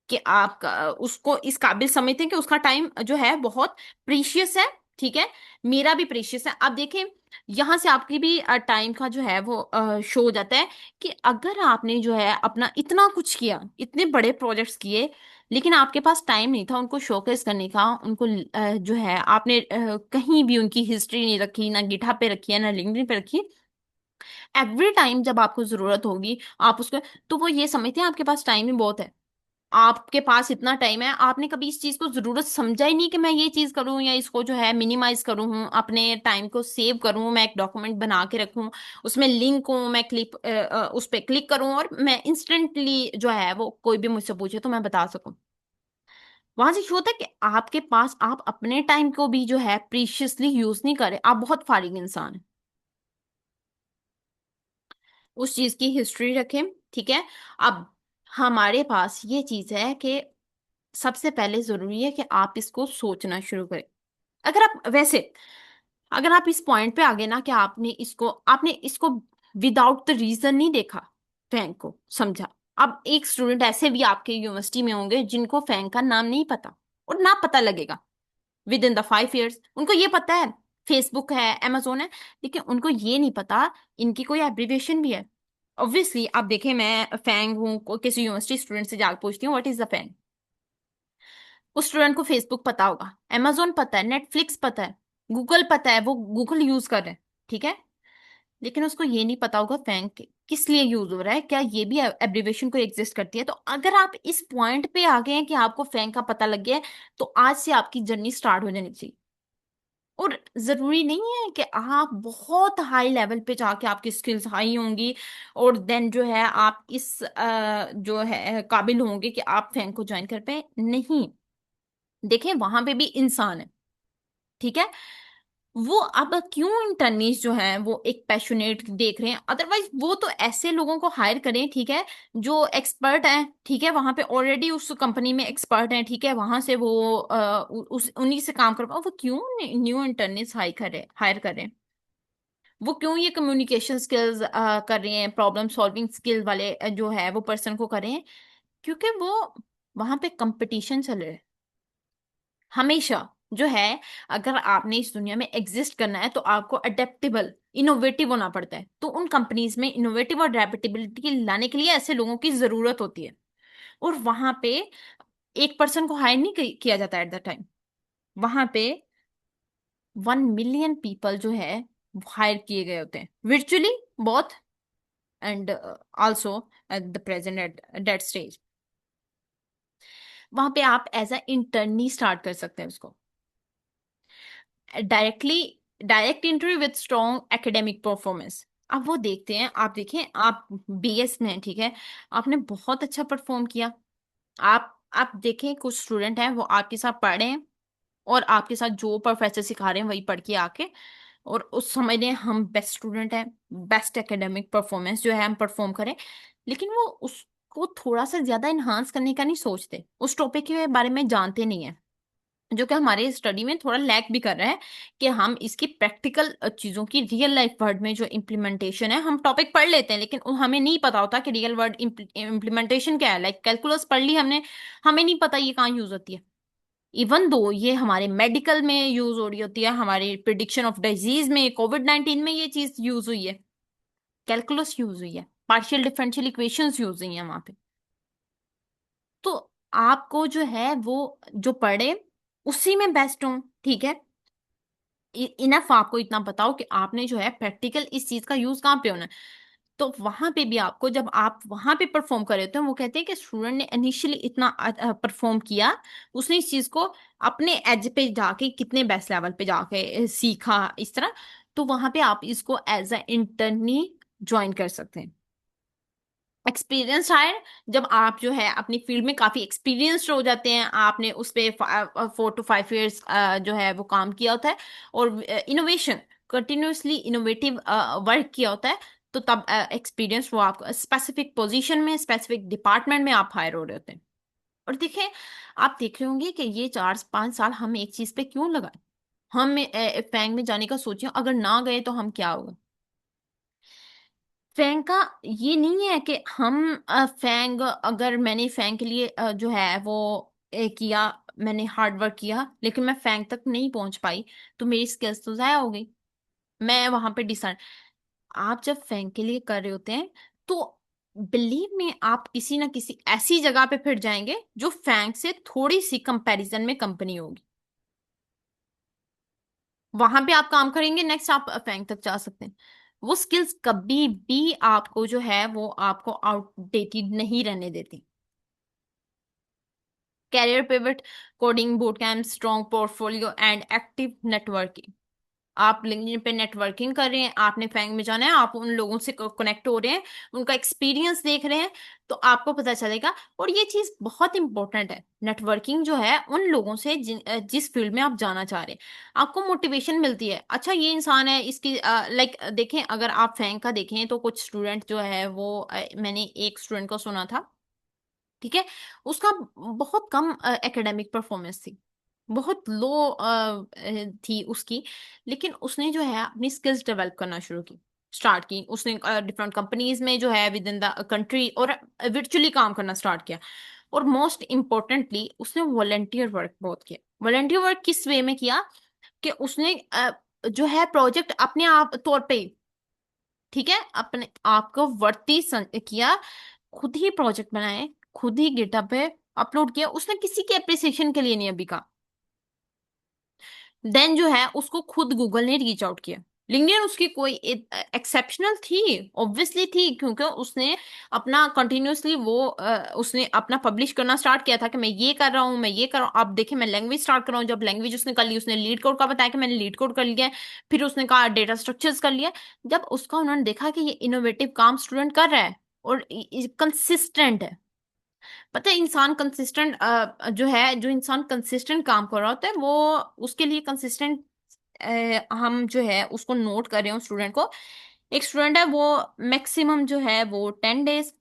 कि आप उसको इस काबिल समझते हैं कि उसका टाइम जो है बहुत प्रीशियस है। ठीक है, मेरा भी प्रीशियस है। आप देखें, यहां से आपकी भी टाइम का जो है वो शो हो जाता है कि अगर आपने जो है अपना इतना कुछ किया, इतने बड़े प्रोजेक्ट्स किए, लेकिन आपके पास टाइम नहीं था उनको शोकेस करने का, उनको जो है आपने कहीं भी उनकी हिस्ट्री नहीं रखी, ना गिटहब पे रखी है ना लिंक्डइन पे रखी, एवरी टाइम जब आपको जरूरत होगी आप उसको, तो वो ये समझते हैं आपके पास टाइम ही बहुत है, आपके पास इतना टाइम है, आपने कभी इस चीज को जरूरत समझा ही नहीं कि मैं ये चीज करूं या इसको जो है मिनिमाइज करूं, अपने टाइम को सेव करूं, मैं एक डॉक्यूमेंट बना के रखूं, उसमें लिंक हो, मैं क्लिक उस पर क्लिक करूं और मैं इंस्टेंटली जो है वो कोई भी मुझसे पूछे तो मैं बता सकूं। वहां से क्या होता है कि आपके पास, आप अपने टाइम को भी जो है प्रीशियसली यूज नहीं कर रहे, आप बहुत फारिग इंसान हैं। उस चीज की हिस्ट्री रखें। ठीक है, अब हमारे पास ये चीज है कि सबसे पहले जरूरी है कि आप इसको सोचना शुरू करें। अगर आप वैसे, अगर आप इस पॉइंट पे आ गए ना कि आपने इसको विदाउट द रीजन नहीं देखा, फैंग को समझा। अब एक स्टूडेंट ऐसे भी आपके यूनिवर्सिटी में होंगे जिनको फैंग का नाम नहीं पता, और ना पता लगेगा विद इन द 5 years। उनको ये पता है फेसबुक है, amazon है, लेकिन उनको ये नहीं पता इनकी कोई एब्रिविएशन भी है। ऑब्वियसली आप देखें, मैं फैंग हूँ, किसी यूनिवर्सिटी स्टूडेंट से जाकर पूछती हूँ व्हाट इज द फैंग, उस स्टूडेंट को फेसबुक पता होगा, amazon पता है, नेटफ्लिक्स पता है, गूगल पता है, वो गूगल यूज कर रहे हैं। ठीक है, लेकिन उसको ये नहीं पता होगा फैंग किस लिए यूज हो रहा है, क्या ये भी एब्रिविएशन को एग्जिस्ट करती है। तो अगर आप इस पॉइंट पे आ गए हैं कि आपको फैंग का पता लग गया है, तो आज से आपकी जर्नी स्टार्ट हो जानी चाहिए। और जरूरी नहीं है कि आप बहुत हाई लेवल पे जाके आपकी स्किल्स हाई होंगी और देन जो है आप इस जो है काबिल होंगे कि आप फैंग को ज्वाइन कर पाए, नहीं। देखें, वहां पे भी इंसान है। ठीक है, वो अब क्यों इंटर्नीस जो है वो एक पैशनेट देख रहे हैं, अदरवाइज वो तो ऐसे लोगों को हायर करें, ठीक है, जो एक्सपर्ट हैं। ठीक है, वहां पे ऑलरेडी उस कंपनी में एक्सपर्ट हैं, ठीक है, वहां से वो उस उन्हीं से काम कर पाओ। वो क्यों न्यू इंटर्नीस हायर करें? वो क्यों ये कम्युनिकेशन स्किल्स कर रहे हैं, प्रॉब्लम सॉल्विंग स्किल वाले जो है वो पर्सन को कर रहे हैं? क्योंकि वो वहां पे कंपटीशन चल रहा है हमेशा, जो है। अगर आपने इस दुनिया में एग्जिस्ट करना है तो आपको अडेप्टेबल, इनोवेटिव होना पड़ता है। तो उन कंपनीज में इनोवेटिव और अडेप्टेबिलिटी लाने के लिए ऐसे लोगों की जरूरत होती है। और वहां पे एक पर्सन को हायर नहीं किया जाता एट द टाइम, वहां पे 1 million पीपल जो है हायर किए गए होते हैं virtually both, and also at the present at that stage. वहां पे आप एज अ इंटर्नी स्टार्ट कर सकते हैं उसको directly, direct interview with strong academic performance. अब वो देखते हैं, आप देखें, आप बीएस में हैं, ठीक है, आपने बहुत अच्छा परफॉर्म किया। आप देखें, कुछ स्टूडेंट हैं वो आपके साथ पढ़ रहे हैं और आपके साथ जो प्रोफेसर सिखा रहे हैं वही पढ़ के आके, और उस समझ रहे हैं हम बेस्ट स्टूडेंट हैं, बेस्ट एकेडमिक परफॉर्मेंस जो है हम परफॉर्म करें, लेकिन वो उसको थोड़ा सा ज्यादा इन्हांस करने का नहीं सोचते, उस टॉपिक के बारे में जानते नहीं है, जो कि हमारे स्टडी में थोड़ा लैक भी कर रहा है, कि हम इसकी प्रैक्टिकल चीजों की रियल लाइफ वर्ड में जो इम्प्लीमेंटेशन है, हम टॉपिक पढ़ लेते हैं लेकिन हमें नहीं पता होता कि रियल वर्ड इम्प्लीमेंटेशन क्या है। लाइक कैलकुलस पढ़ ली हमने, हमें नहीं पता ये कहाँ यूज होती है। इवन दो ये हमारे मेडिकल में यूज हो रही होती है, हमारे प्रिडिक्शन ऑफ डिजीज में, कोविड 19 में ये चीज यूज हुई है, कैलकुलस यूज हुई है, पार्शियल डिफरेंशियल इक्वेशंस यूज हुई है वहां पे। तो आपको जो है वो जो पढ़े उसी में बेस्ट हो। ठीक है, इनफ आपको इतना बताओ कि आपने जो है प्रैक्टिकल इस चीज का यूज कहाँ पे होना है। तो वहां पे भी आपको, जब आप वहां पे परफॉर्म कर रहे होते हैं, वो कहते हैं कि स्टूडेंट ने इनिशियली इतना परफॉर्म किया, उसने इस चीज को अपने एज पे जाके कितने बेस्ट लेवल पे जाके सीखा इस तरह। तो वहां पे आप इसको एज अ इंटर्नी ज्वाइन कर सकते हैं। एक्सपीरियंस हायर, जब आप जो है अपनी फील्ड में काफी एक्सपीरियंस्ड हो जाते हैं, आपने उस पे 4 to 5 years जो है वो काम किया होता है, और इनोवेशन, कंटिन्यूअसली इनोवेटिव वर्क किया होता है, तो तब एक्सपीरियंस वो आपको स्पेसिफिक पोजीशन में, स्पेसिफिक डिपार्टमेंट में आप हायर हो रहे होते हैं। और देखें, आप देख रहे होंगे कि ये 4 5 साल हम एक चीज पे क्यों लगाए, हम फैंग में जाने का सोचे, अगर ना गए तो हम क्या होगा। फैंग का ये नहीं है कि हम फैंग, अगर मैंने फैंग के लिए जो है वो किया, मैंने हार्ड वर्क किया लेकिन मैं फैंग तक नहीं पहुंच पाई, तो मेरी स्किल्स तो जाया हो गई, मैं वहां पे डिसाइड। आप जब फैंग के लिए कर रहे होते हैं तो बिलीव में आप किसी ना किसी ऐसी जगह पे फिर जाएंगे जो फैंग से थोड़ी सी कंपैरिजन में कंपनी होगी, वहां पे आप काम करेंगे, नेक्स्ट आप फैंग तक जा सकते हैं। वो स्किल्स कभी भी आपको जो है वो आपको आउटडेटेड नहीं रहने देती। Career pivot, coding boot camp, strong portfolio and active networking. आप लिंक्डइन पे नेटवर्किंग कर रहे हैं, आपने फैंग में जाना है, आप उन लोगों से कनेक्ट हो रहे हैं, उनका एक्सपीरियंस देख रहे हैं, तो आपको पता चलेगा। और ये चीज बहुत इंपॉर्टेंट है, नेटवर्किंग जो है उन लोगों से जिस फील्ड में आप जाना चाह रहे हैं, आपको मोटिवेशन मिलती है। अच्छा ये इंसान है, इसकी लाइक देखें, अगर आप फैंग का देखें तो कुछ स्टूडेंट जो है वो मैंने एक स्टूडेंट को सुना था, ठीक है, उसका बहुत कम एकेडमिक परफॉर्मेंस थी, बहुत लो थी उसकी, लेकिन उसने जो है अपनी स्किल्स डेवलप करना शुरू की, स्टार्ट की, उसने डिफरेंट कंपनीज में जो है विद इन द कंट्री और वर्चुअली काम करना स्टार्ट किया। और मोस्ट इम्पोर्टेंटली उसने वॉलेंटियर वर्क बहुत किया। वॉलेंटियर वर्क किस वे में किया कि उसने जो है प्रोजेक्ट अपने आप तौर पे, ठीक है, अपने आप को वर्ती किया, खुद ही प्रोजेक्ट बनाए, खुद ही गिटहब पे अपलोड किया, उसने किसी के अप्रिसिएशन के लिए नहीं अभी कहा। देन जो है उसको खुद गूगल ने रीच आउट किया। लिंक्डइन उसकी कोई एक्सेप्शनल थी, ऑब्वियसली थी, क्योंकि उसने अपना कंटिन्यूअसली वो उसने अपना पब्लिश करना स्टार्ट किया था कि मैं ये कर रहा हूँ, मैं ये कर रहा हूँ। आप देखें, मैं लैंग्वेज स्टार्ट कर रहा हूँ, जब लैंग्वेज उसने कर ली, उसने लीड कोड का बताया कि मैंने लीड कोड कर लिया है, फिर उसने कहा डेटा स्ट्रक्चर्स कर लिया। जब उसका उन्होंने देखा कि ये इनोवेटिव काम स्टूडेंट कर रहा है और कंसिस्टेंट है, पता है इंसान कंसिस्टेंट जो है, जो इंसान कंसिस्टेंट काम कर रहा होता है वो, उसके लिए कंसिस्टेंट, हम जो है उसको नोट कर रहे हो स्टूडेंट को। एक स्टूडेंट है वो मैक्सिमम जो है वो 10 डेज,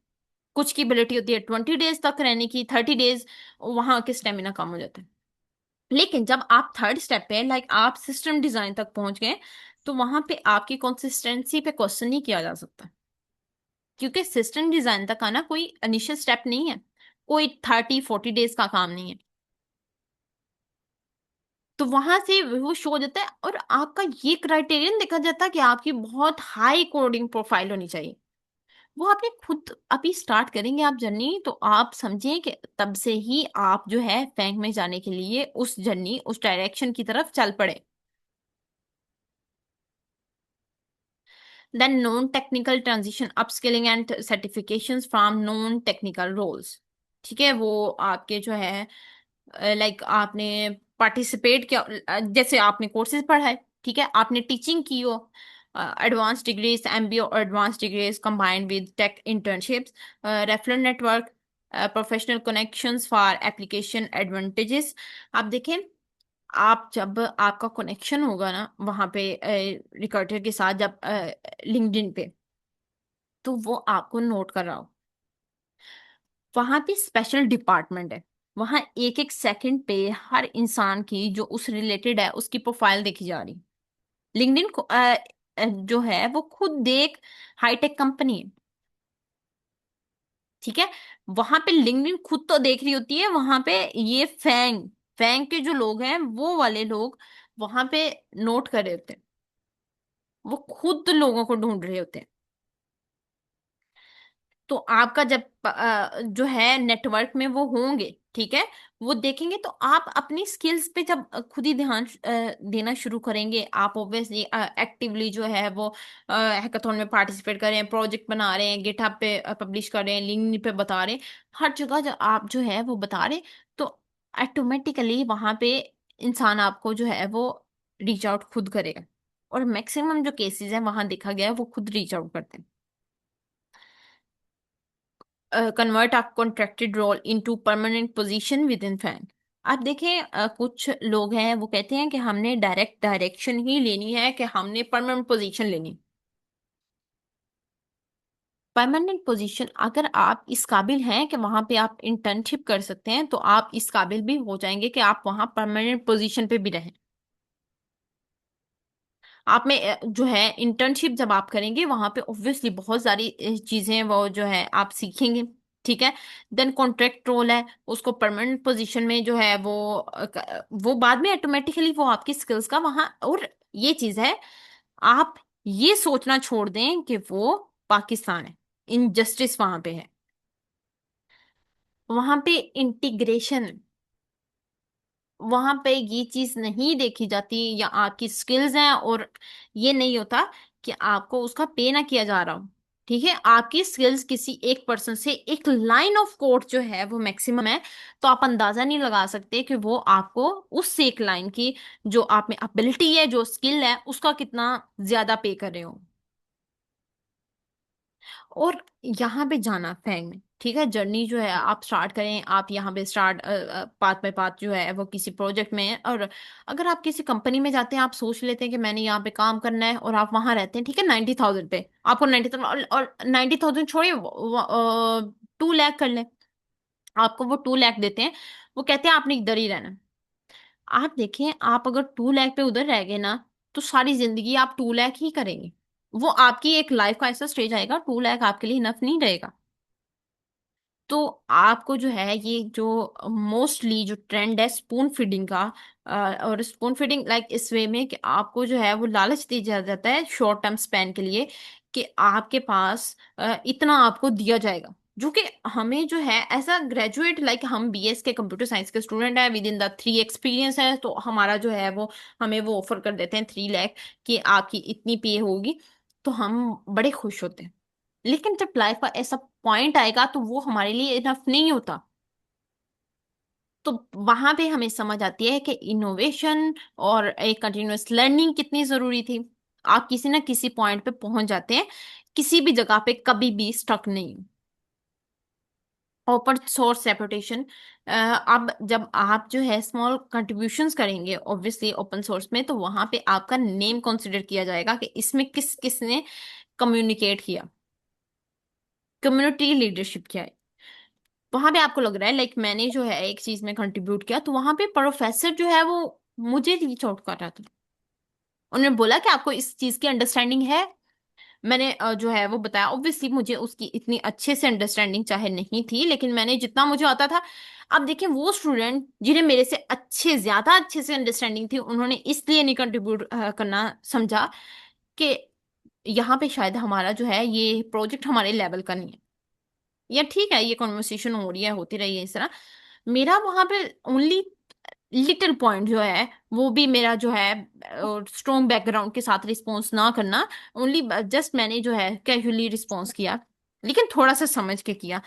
कुछ की एबिलिटी होती है 20 डेज तक रहने की, 30 डेज, वहां के स्टेमिना कम हो जाता है। लेकिन जब आप थर्ड स्टेप पे लाइक आप सिस्टम डिजाइन तक पहुंच गए, तो वहां पे आपकी कंसिस्टेंसी पे क्वेश्चन नहीं किया जा सकता, क्योंकि सिस्टम डिजाइन तक आना कोई इनिशियल स्टेप नहीं है, कोई 30-40 डेज का काम नहीं है। तो वहां से वो शो हो जाता है और आपका ये क्राइटेरियन देखा जाता है कि आपकी बहुत हाई कोडिंग प्रोफाइल होनी चाहिए। वो आपने खुद अभी स्टार्ट करेंगे आप जर्नी, तो आप समझिए कि तब से ही आप जो है बैंक में जाने के लिए उस जर्नी, उस डायरेक्शन की तरफ चल पड़े। Then non technical transition, upskilling and certifications from non technical roles, ठीक है, वो आपके जो है लाइक आपने पार्टिसिपेट किया, जैसे आपने कोर्सेज पढ़ा है, ठीक है, आपने टीचिंग की हो, एडवांस डिग्रीज, एमबीए और advance degrees combined with tech internships, referral network, professional connections for application advantages. आप देखें, आप जब आपका कनेक्शन होगा ना वहां पे रिक्रूटर के साथ, जब लिंक्डइन पे, तो वो आपको नोट कर रहा हो, वहां पे स्पेशल डिपार्टमेंट है, वहां एक एक सेकंड पे हर इंसान की जो उस रिलेटेड है उसकी प्रोफाइल देखी जा रही। लिंक्डइन को जो है वो खुद एक हाईटेक कंपनी है, ठीक है, वहां पे लिंक्डइन खुद तो देख रही होती है, वहां पे ये फैंग फैंग के जो लोग हैं वो वाले लोग वहां पे नोट कर रहे होते हैं, वो खुद लोगों को ढूंढ रहे होते हैं। तो आपका जब जो है नेटवर्क में वो होंगे, ठीक है, वो देखेंगे, तो आप अपनी स्किल्स पे जब खुद ही ध्यान देना शुरू करेंगे, आप ऑब्वियसली एक्टिवली जो है वो हैकाथॉन में पार्टिसिपेट कर रहे हैं, प्रोजेक्ट बना रहे हैं, गिटहब पे पब्लिश कर रहे हैं, लिंक्डइन पे बता रहे हैं, हर जगह जब आप जो है वो बता रहे हैं, तो ऑटोमेटिकली वहां पे इंसान आपको जो है वो रीच आउट खुद करेगा। और मैक्सिमम जो केसेस हैं वहां देखा गया है वो खुद रीच आउट करते हैं। Convert a contracted role into permanent position within FAANG. आप देखें, कुछ लोग हैं वो कहते हैं कि हमने डायरेक्ट डायरेक्शन ही लेनी है, कि हमने परमानेंट पोजीशन लेनी। परमानेंट पोजीशन, अगर आप इस काबिल हैं कि वहां पे आप इंटर्नशिप कर सकते हैं, तो आप इस काबिल भी हो जाएंगे कि आप वहां परमानेंट पोजीशन पे भी रहें। आप में जो है इंटर्नशिप जब आप करेंगे वहां पे ऑब्वियसली बहुत सारी चीजें वो जो है आप सीखेंगे। ठीक है। देन कॉन्ट्रैक्ट रोल है, उसको परमानेंट पोजीशन में जो है वो बाद में ऑटोमेटिकली वो आपकी स्किल्स का वहां। और ये चीज है, आप ये सोचना छोड़ दें कि वो पाकिस्तान है, इनजस्टिस वहां पे है। वहां पे इंटीग्रेशन, वहां पे ये चीज नहीं देखी जाती, या आपकी स्किल्स हैं और ये नहीं होता कि आपको उसका पे ना किया जा रहा हो। ठीक है, आपकी स्किल्स किसी एक पर्सन से एक लाइन ऑफ कोड जो है वो मैक्सिमम है, तो आप अंदाजा नहीं लगा सकते कि वो आपको उस एक लाइन की जो आप में एबिलिटी है, जो स्किल है, उसका कितना ज्यादा पे कर रहे हो। और यहाँ पे जाना फैंग में, ठीक है, जर्नी जो है आप स्टार्ट करें, आप यहाँ पे स्टार्ट पाथ बाय पाथ जो है वो किसी प्रोजेक्ट में है। और अगर आप किसी कंपनी में जाते हैं, आप सोच लेते हैं कि मैंने यहाँ पे काम करना है, और आप वहां रहते हैं, ठीक है, 90,000 पे, आपको 90,000 और 90,000 छोड़िए, 2 लाख कर लें, आपको वो 2 लाख देते हैं, वो कहते हैं आपने इधर ही रहना है। आप देखें, आप अगर 2 लाख पे उधर रह गए ना, तो सारी जिंदगी आप 2 लाख ही करेंगे। वो आपकी एक लाइफ का ऐसा स्टेज आएगा, 2 लाख आपके लिए इनफ नहीं रहेगा। तो आपको जो है ये जो मोस्टली जो ट्रेंड है स्पून फीडिंग का, और स्पून फीडिंग लाइक इस वे में कि आपको जो है वो लालच दिया जाता है शॉर्ट टर्म स्पैन के लिए, कि आपके पास इतना आपको दिया जाएगा, जो कि हमें जो है ऐसा ग्रेजुएट, लाइक हम बीएस के कंप्यूटर साइंस के स्टूडेंट है, विद इन द 3 एक्सपीरियंस है, तो हमारा जो है वो हमें वो ऑफर कर देते हैं 3 लाख कि आपकी इतनी पे होगी, तो हम बड़े खुश होते हैं। लेकिन जब लाइफ का ऐसा पॉइंट आएगा तो वो हमारे लिए इनफ नहीं होता। तो वहां पे हमें समझ आती है कि इनोवेशन और एक कंटिन्यूअस लर्निंग कितनी जरूरी थी। आप किसी ना किसी पॉइंट पे पहुंच जाते हैं, किसी भी जगह पे कभी भी स्टक नहीं। ओपन सोर्स रेपुटेशन, अब जब आप जो है स्मॉल कंट्रीब्यूशंस करेंगे ऑब्वियसली ओपन सोर्स में, तो वहां पे आपका नेम कंसिडर किया जाएगा कि इसमें किस किसने कम्युनिकेट किया, कम्युनिटी लीडरशिप किया है। वहां पे आपको लग रहा है लाइक मैंने जो है एक चीज में कंट्रीब्यूट किया, तो वहां पे प्रोफेसर जो है वो मुझे रीच आउट कर रहा था। उन्होंने बोला कि आपको इस चीज की अंडरस्टैंडिंग है। मैंने जो है वो बताया, ऑब्वियसली मुझे उसकी इतनी अच्छे से अंडरस्टैंडिंग चाहे नहीं थी, लेकिन मैंने जितना मुझे आता था। अब देखिए, वो स्टूडेंट जिन्हें मेरे से ज्यादा अच्छे से अंडरस्टैंडिंग थी, उन्होंने इसलिए नहीं कंट्रीब्यूट करना समझा कि यहाँ पे शायद हमारा जो है ये प्रोजेक्ट हमारे लेवल का नहीं है, या ठीक है ये कॉन्वर्सेशन हो रही है, होती रही है इस तरह। मेरा वहां पे ओनली लिटिल पॉइंट जो है, वो भी मेरा जो है स्ट्रॉन्ग बैकग्राउंड के साथ रिस्पॉन्स ना करना, ओनली जस्ट मैंने जो है कैजुअली रिस्पॉन्स किया, लेकिन थोड़ा सा समझ के किया।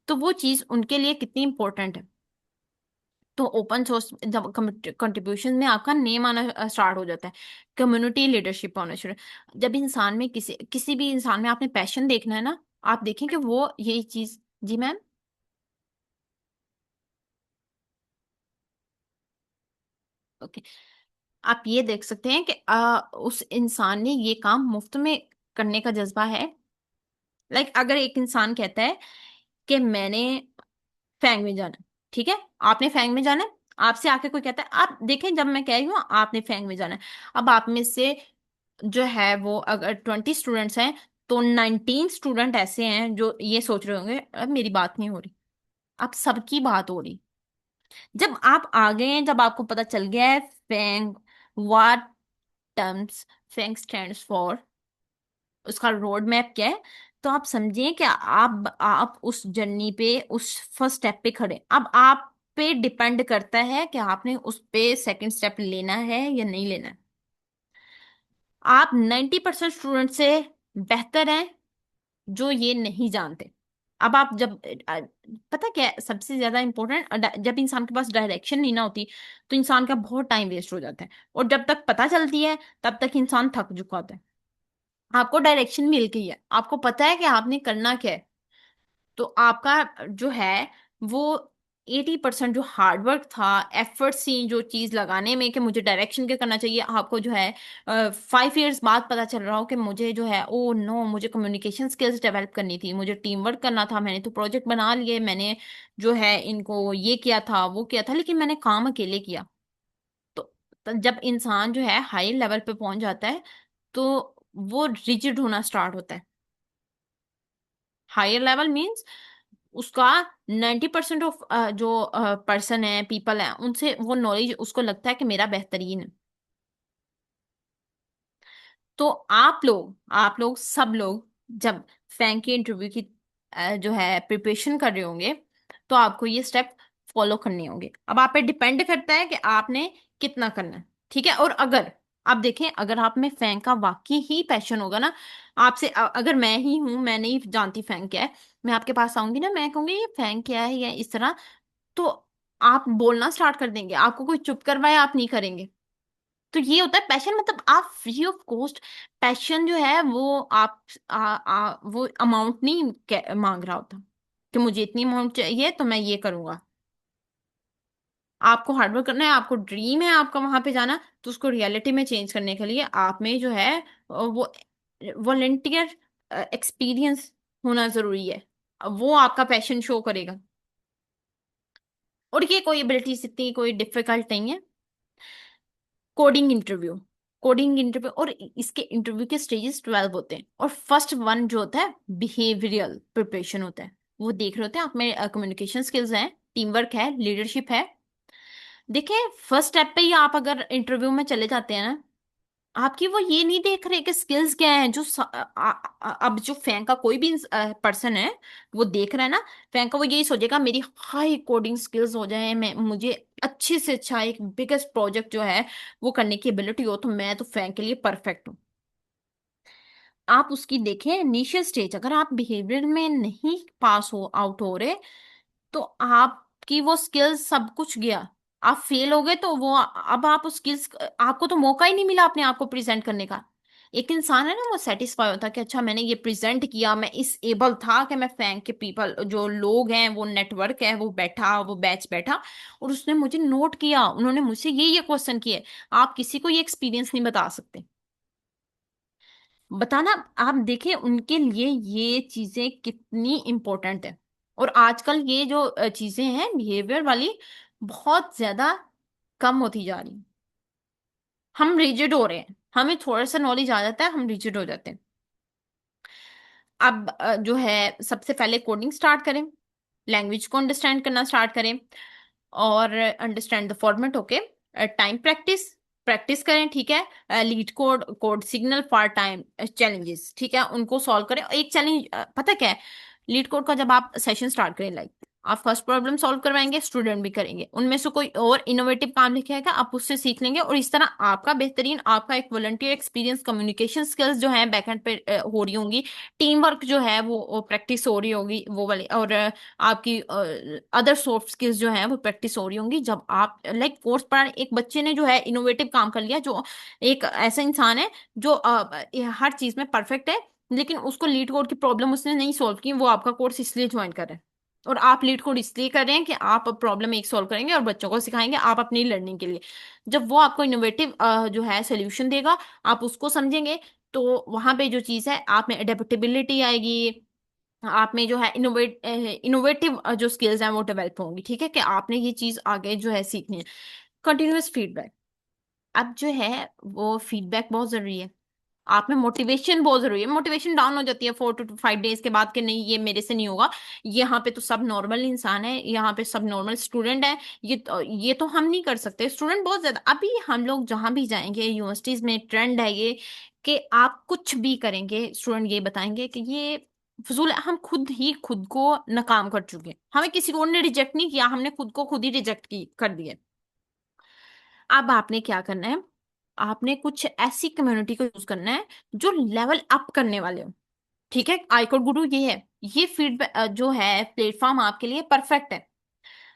तो वो चीज उनके लिए कितनी इंपॉर्टेंट है। तो ओपन सोर्स जब कंट्रीब्यूशन में आपका नेम आना स्टार्ट हो जाता है, कम्युनिटी लीडरशिप होना शुरू। जब इंसान में किसी किसी भी इंसान में आपने पैशन देखना है ना, आप देखें कि वो यही चीज। जी मैम। ओके। आप ये देख सकते हैं कि उस इंसान ने ये काम मुफ्त में करने का जज्बा है। अगर एक इंसान कहता है कि मैंने फैंग में जाना है, ठीक है, आपने फैंग में जाना है, आपसे आके कोई कहता है, आप देखें जब मैं कह रही हूँ आपने फैंग में जाना है, अब आप में से जो है वो अगर 20 स्टूडेंट्स हैं, तो 19 स्टूडेंट ऐसे हैं जो ये सोच रहे होंगे अब मेरी बात नहीं हो रही। अब सबकी बात हो रही। जब आप आ गए हैं, जब आपको पता चल गया है FAANG what terms FAANG stands for, उसका रोड मैप क्या है, तो आप समझिए कि आप उस जर्नी पे उस फर्स्ट स्टेप पे खड़े। अब आप पे डिपेंड करता है कि आपने उस पे सेकंड स्टेप लेना है या नहीं लेना है। आप 90% स्टूडेंट से बेहतर हैं जो ये नहीं जानते। अब आप जब पता क्या है, सबसे ज्यादा इंपॉर्टेंट, जब इंसान के पास डायरेक्शन नहीं ना होती, तो इंसान का बहुत टाइम वेस्ट हो जाता है, और जब तक पता चलती है तब तक इंसान थक चुका होता है। आपको डायरेक्शन मिल गई है, आपको पता है कि आपने करना क्या है, तो आपका जो है वो 80% जो हार्डवर्क था, एफर्ट सी जो चीज लगाने में कि मुझे डायरेक्शन क्या करना चाहिए, आपको जो है 5 इयर्स बाद पता चल रहा हो कि मुझे जो है ओ नो, मुझे कम्युनिकेशन स्किल्स डेवलप करनी थी, मुझे टीम वर्क करना था, मैंने तो प्रोजेक्ट बना लिए, मैंने जो है इनको ये किया था वो किया था, लेकिन मैंने काम अकेले किया। तो जब इंसान जो है हाई लेवल पे पहुंच जाता है तो वो रिजिड होना स्टार्ट होता है। हायर लेवल मींस उसका 90% ऑफ जो पर्सन है, पीपल है, उनसे वो नॉलेज उसको लगता है कि मेरा बेहतरीन है। तो आप लोग सब लोग जब फैंक के इंटरव्यू की जो है प्रिपरेशन कर रहे होंगे, तो आपको ये स्टेप फॉलो करने होंगे। अब आप पे डिपेंड करता है कि आपने कितना करना है, ठीक है। और अगर आप देखें, अगर आप में फैंक का वाकई ही पैशन होगा ना, आपसे अगर मैं ही हूं, मैं नहीं जानती फैंक क्या है, मैं आपके पास आऊंगी ना, मैं कहूंगी ये फैंक क्या है या इस तरह, तो आप बोलना स्टार्ट कर देंगे। आपको कोई चुप करवाए आप नहीं करेंगे। तो ये होता है पैशन, मतलब आप फ्री ऑफ कॉस्ट। पैशन जो है वो आप वो अमाउंट नहीं मांग रहा होता कि मुझे इतनी अमाउंट चाहिए तो मैं ये करूंगा। आपको हार्डवर्क करना है, आपको ड्रीम है आपका वहां पे जाना, तो उसको रियलिटी में चेंज करने के लिए आप में जो है वो वॉलेंटियर एक्सपीरियंस होना जरूरी है। वो आपका पैशन शो करेगा। और ये कोई एबिलिटीज इतनी कोई डिफिकल्ट नहीं है। कोडिंग इंटरव्यू और इसके इंटरव्यू के स्टेजेस 12 होते हैं। और फर्स्ट वन जो होता है बिहेवियरल प्रिपरेशन होता है। वो देख रहे होते हैं आप में कम्युनिकेशन स्किल्स हैं, टीम वर्क है, लीडरशिप है। देखिए फर्स्ट स्टेप पे ही आप अगर इंटरव्यू में चले जाते हैं ना, आपकी वो ये नहीं देख रहे कि स्किल्स क्या है। अब जो फैंक का कोई भी पर्सन है, वो देख रहा है ना, फैंक का वो यही सोचेगा मेरी हाई कोडिंग स्किल्स हो जाए, मैं मुझे अच्छे से अच्छा एक बिगेस्ट प्रोजेक्ट जो है वो करने की एबिलिटी हो, तो मैं तो फैंक के लिए परफेक्ट हूँ। आप उसकी देखें इनिशियल स्टेज, अगर आप बिहेवियर में नहीं पास हो आउट हो रहे, तो आपकी वो स्किल्स सब कुछ गया। आप फेल हो गए तो वो अब आप उस स्किल्स, आपको तो मौका ही नहीं मिला अपने आप को प्रेजेंट करने का। एक इंसान है ना, वो सेटिस्फाई होता है कि अच्छा मैंने ये प्रेजेंट किया, मैं इस एबल था कि मैं फैंक के पीपल जो लोग हैं, वो नेटवर्क है, वो बैठा, वो बैच बैठा और उसने मुझे नोट किया, उन्होंने मुझसे ये क्वेश्चन किए। आप किसी को ये एक्सपीरियंस नहीं बता सकते। बताना, आप देखें उनके लिए ये चीजें कितनी इंपॉर्टेंट है। और आजकल ये जो चीजें हैं बिहेवियर वाली, बहुत ज्यादा कम होती जा रही। हम रिजिड हो रहे हैं, हमें थोड़ा सा नॉलेज आ जाता है, हम रिजिड हो जाते हैं। अब जो है सबसे पहले कोडिंग स्टार्ट करें, लैंग्वेज को अंडरस्टैंड करना स्टार्ट करें और understand the format. Okay, time practice practice करें, ठीक है। Leet code, code signal for time challenges, ठीक है, उनको सॉल्व करें। एक चैलेंज पता क्या है, लीड कोड का जब आप सेशन स्टार्ट करें, लाइक आप फर्स्ट प्रॉब्लम सॉल्व करवाएंगे, स्टूडेंट भी करेंगे, उनमें से कोई और इनोवेटिव काम लिखे आएगा, आप उससे सीख लेंगे। और इस तरह आपका बेहतरीन, आपका एक वॉलंटियर एक्सपीरियंस, कम्युनिकेशन स्किल्स जो है बैकएंड पे हो रही होंगी, टीम वर्क जो है वो प्रैक्टिस हो रही होगी वो वाली, और आपकी अदर सॉफ्ट स्किल्स जो हैं वो प्रैक्टिस हो रही होंगी। जब आप लाइक कोर्स पढ़ा, एक बच्चे ने जो है इनोवेटिव काम कर लिया, जो एक ऐसा इंसान है जो हर चीज में परफेक्ट है, लेकिन उसको लीड कोड की प्रॉब्लम उसने नहीं सॉल्व की, वो आपका कोर्स इसलिए ज्वाइन कर रहा है। और आप लीड कोड इसलिए कर रहे हैं कि आप प्रॉब्लम एक सॉल्व करेंगे और बच्चों को सिखाएंगे आप अपनी लर्निंग के लिए। जब वो आपको इनोवेटिव जो है सोल्यूशन देगा, आप उसको समझेंगे, तो वहां पे जो चीज है आप में एडेप्टेबिलिटी आएगी, आप में जो है इनोवेटिव जो स्किल्स हैं वो डेवलप होंगी, ठीक है, कि आपने ये चीज आगे जो है सीखनी है। कंटिन्यूअस फीडबैक, अब जो है वो फीडबैक बहुत जरूरी है। आप में मोटिवेशन बहुत जरूरी है। मोटिवेशन डाउन हो जाती है 4 to 5 डेज के बाद कि नहीं ये मेरे से नहीं होगा। यहाँ पे तो सब नॉर्मल इंसान है, यहाँ पे सब नॉर्मल स्टूडेंट है, ये तो हम नहीं कर सकते। स्टूडेंट बहुत ज्यादा, अभी हम लोग जहां भी जाएंगे यूनिवर्सिटीज में ट्रेंड है ये कि आप कुछ भी करेंगे, स्टूडेंट ये बताएंगे कि ये फजूल है, हम खुद ही खुद को नाकाम कर चुके हैं, हमें किसी और ने रिजेक्ट नहीं किया, हमने खुद को खुद ही रिजेक्ट की कर दिया। अब आपने क्या करना है, आपने कुछ ऐसी कम्युनिटी को यूज करना है जो लेवल अप करने वाले हो, ठीक है। आईकोड गुरु ये है, ये फीडबैक जो है प्लेटफॉर्म आपके लिए परफेक्ट है।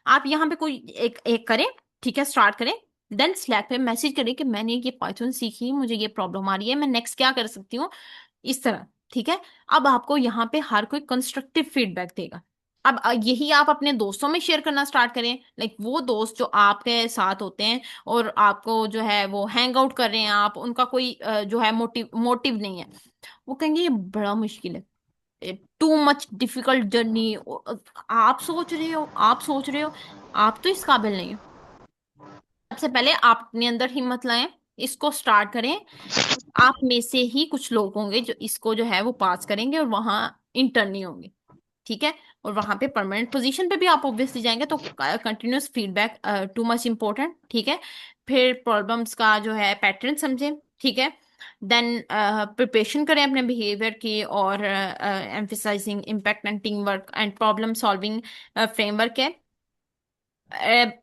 आप यहाँ पे कोई एक एक करें, ठीक है, स्टार्ट करें, देन स्लैक पे मैसेज करें कि मैंने ये पाइथन सीखी, मुझे ये प्रॉब्लम आ रही है, मैं नेक्स्ट क्या कर सकती हूँ, इस तरह, ठीक है। अब आपको यहाँ पे हर कोई कंस्ट्रक्टिव फीडबैक देगा। अब यही आप अपने दोस्तों में शेयर करना स्टार्ट करें, लाइक वो दोस्त जो आपके साथ होते हैं और आपको जो है वो हैंग आउट कर रहे हैं, आप उनका कोई जो है मोटिव मोटिव नहीं है, वो कहेंगे ये बड़ा मुश्किल है, टू मच डिफिकल्ट जर्नी, आप सोच रहे हो, आप तो इस काबिल नहीं हो। सबसे पहले आप अपने अंदर हिम्मत लाएं, इसको स्टार्ट करें। आप में से ही कुछ लोग होंगे जो इसको जो है वो पास करेंगे और वहां इंटर्न नहीं होंगे, ठीक है। और वहां पे परमानेंट पोजीशन पे भी आप ऑब्वियसली जाएंगे, तो continuous feedback too much important, ठीक है। फिर प्रॉब्लम्स का जो है पैटर्न समझें, ठीक है। देन प्रिपरेशन करें अपने बिहेवियर की, और emphasising impact and team work and problem solving framework है।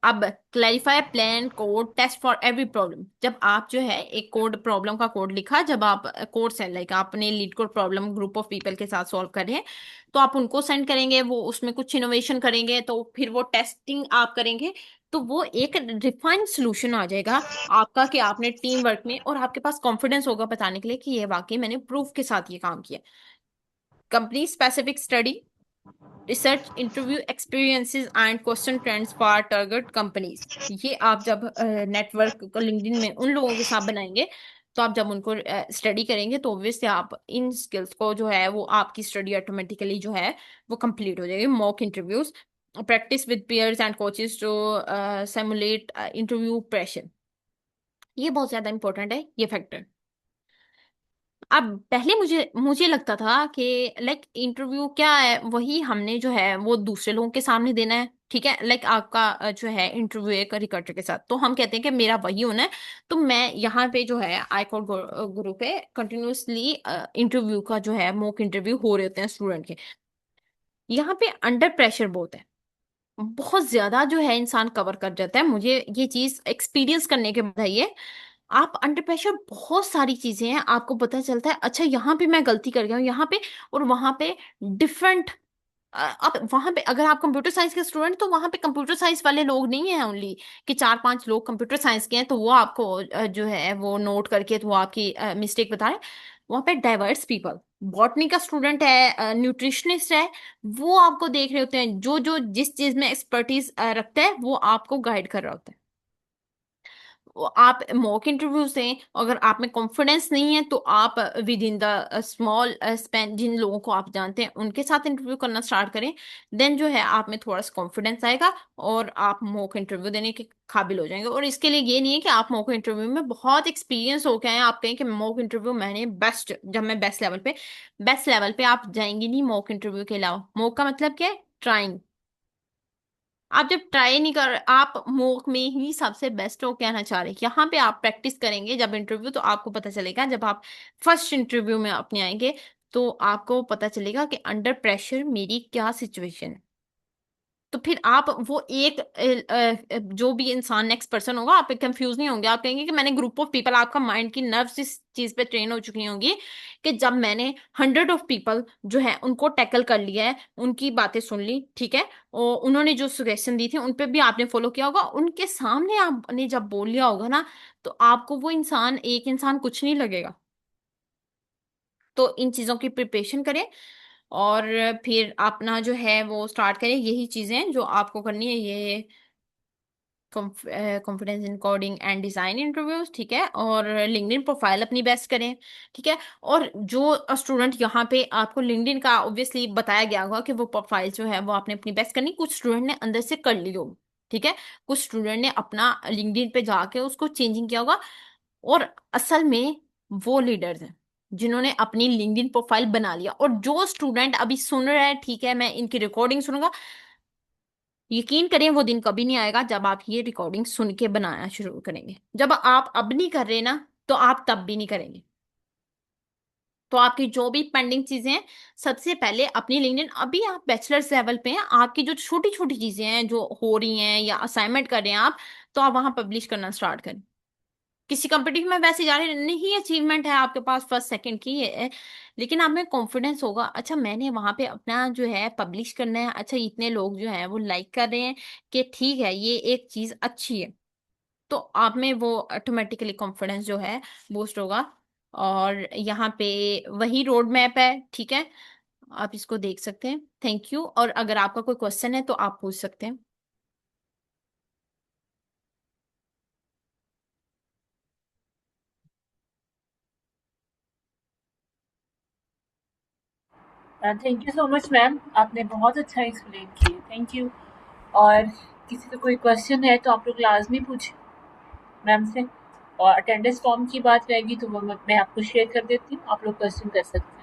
अब clarify plan code test for every problem. जब आप जो है एक कोड प्रॉब्लम का कोड लिखा, जब आप कोड से लाइक आपने leet code problem group of people के साथ सॉल्व कर रहे हैं, तो आप उनको सेंड करेंगे, वो उसमें कुछ इनोवेशन करेंगे, तो फिर वो टेस्टिंग आप करेंगे, तो वो एक रिफाइंड सोल्यूशन आ जाएगा आपका, कि आपने टीम वर्क में, और आपके पास कॉन्फिडेंस होगा बताने के लिए कि ये वाकई मैंने प्रूफ के साथ ये काम किया। Company specific study, research, interview experiences and question trends for target companies. ये आप जब नेटवर्क को लिंक्डइन में उन लोगों के साथ बनाएंगे, तो आप जब उनको स्टडी करेंगे, तो ऑब्वियसली आप इन स्किल्स को जो है वो आपकी स्टडी ऑटोमेटिकली जो है वो कंप्लीट हो जाएगी। Mock interviews, practice with peers and coaches to simulate interview pressure. ये बहुत ज्यादा इंपॉर्टेंट है ये फैक्टर। अब पहले मुझे मुझे लगता था कि लाइक इंटरव्यू क्या है, वही हमने जो है वो दूसरे लोगों के सामने देना है, ठीक है। लाइक आपका जो है इंटरव्यू एक रिक्रूटर के साथ, तो हम कहते हैं कि मेरा वही होना है। तो मैं यहाँ पे जो है आईकॉल गुरु पे कंटिन्यूअसली इंटरव्यू का जो है मॉक इंटरव्यू हो रहे होते हैं स्टूडेंट के। यहाँ पे अंडर प्रेशर बहुत है, बहुत ज्यादा जो है इंसान कवर कर जाता है। मुझे ये चीज एक्सपीरियंस करने के बाद है ये। आप अंडर प्रेशर बहुत सारी चीजें हैं, आपको पता चलता है अच्छा यहाँ पे मैं गलती कर गया हूँ यहाँ पे, और वहां पे डिफरेंट। अब वहां पे अगर आप कंप्यूटर साइंस के स्टूडेंट, तो वहां पे कंप्यूटर साइंस वाले लोग नहीं है ओनली, कि चार पांच लोग कंप्यूटर साइंस के हैं तो वो आपको जो है वो नोट करके तो वो आपकी मिस्टेक बता रहे हैं। वहां पे डाइवर्स पीपल, बॉटनी का स्टूडेंट है, न्यूट्रिशनिस्ट है, वो आपको देख रहे होते हैं, जो जो जिस चीज में एक्सपर्टीज रखता है वो आपको गाइड कर रहा होता है। आप मॉक इंटरव्यू दें, अगर आप में कॉन्फिडेंस नहीं है तो आप within the small span जिन लोगों को आप जानते हैं उनके साथ इंटरव्यू करना स्टार्ट करें। देन जो है आप में थोड़ा सा कॉन्फिडेंस आएगा और आप मॉक इंटरव्यू देने के काबिल हो जाएंगे। और इसके लिए ये नहीं है कि आप मॉक इंटरव्यू में बहुत एक्सपीरियंस हो गए हैं, आप कहें कि मॉक इंटरव्यू मैंने बेस्ट, जब मैं बेस्ट लेवल पे आप जाएंगे नहीं मॉक इंटरव्यू के अलावा। मॉक का मतलब क्या है? ट्राइंग। आप जब ट्राई नहीं कर, आप मोक में ही सबसे बेस्ट हो कहना चाह रहे हैं। यहाँ पे आप प्रैक्टिस करेंगे जब इंटरव्यू, तो आपको पता चलेगा, जब आप फर्स्ट इंटरव्यू में अपने आएंगे, तो आपको पता चलेगा कि अंडर प्रेशर मेरी क्या सिचुएशन है। तो फिर आप वो एक जो भी इंसान नेक्स्ट पर्सन होगा, आप कंफ्यूज नहीं होंगे, आप कहेंगे कि मैंने ग्रुप ऑफ पीपल, आपका माइंड की नर्व्स इस चीज पे ट्रेन हो चुकी होंगी कि जब मैंने हंड्रेड ऑफ पीपल जो है उनको टैकल कर लिया है, उनकी बातें सुन ली, ठीक है, और उन्होंने जो सजेशन दी थी उन पे भी आपने फॉलो किया होगा, उनके सामने आपने जब बोल लिया होगा ना, तो आपको वो इंसान एक इंसान कुछ नहीं लगेगा। तो इन चीजों की प्रिपरेशन करें, और फिर अपना जो है वो स्टार्ट करें। यही चीजें जो आपको करनी है, ये confidence in coding and design interviews, ठीक है, और लिंक्डइन प्रोफाइल अपनी बेस्ट करें, ठीक है। और जो स्टूडेंट यहाँ पे आपको लिंक्डइन का ऑब्वियसली बताया गया होगा कि वो प्रोफाइल जो है वो आपने अपनी बेस्ट करनी, कुछ स्टूडेंट ने अंदर से कर ली होगी, ठीक है, कुछ स्टूडेंट ने अपना लिंक्डइन पे जाके उसको चेंजिंग किया होगा। और असल में वो लीडर्स हैं जिन्होंने अपनी लिंक्डइन प्रोफाइल बना लिया। और जो स्टूडेंट अभी सुन रहा है, ठीक है, मैं इनकी रिकॉर्डिंग सुनूंगा, यकीन करें वो दिन कभी नहीं आएगा जब आप ये रिकॉर्डिंग सुन के बनाना शुरू करेंगे। जब आप अब नहीं कर रहे ना, तो आप तब भी नहीं करेंगे। तो आपकी जो भी पेंडिंग चीजें हैं, सबसे पहले अपनी लिंक्डइन, अभी आप बैचलर्स लेवल पे हैं, आपकी जो छोटी छोटी चीजें हैं जो हो रही हैं या असाइनमेंट कर रहे हैं आप, तो आप वहां पब्लिश करना स्टार्ट करें। किसी कंपटीशन में वैसे जा रहे नहीं, अचीवमेंट है आपके पास फर्स्ट सेकंड की है, लेकिन आप में कॉन्फिडेंस होगा, अच्छा मैंने वहां पे अपना जो है पब्लिश करना है, अच्छा इतने लोग जो है वो लाइक कर रहे हैं, कि ठीक है ये एक चीज अच्छी है, तो आप में वो ऑटोमेटिकली कॉन्फिडेंस जो है बूस्ट होगा। और यहाँ पे वही रोड मैप है, ठीक है, आप इसको देख सकते हैं। Thank you. और अगर आपका कोई क्वेश्चन है तो आप पूछ सकते हैं। Thank you so much ma'am, आपने बहुत अच्छा एक्सप्लेन किया, थैंक यू। और किसी का कोई क्वेश्चन है तो आप लोग लाजमी पूछें। मैम से। और अटेंडेंस फॉर्म की बात रहेगी तो वो मैं आपको शेयर कर देती हूँ, आप लोग क्वेश्चन कर सकते हैं।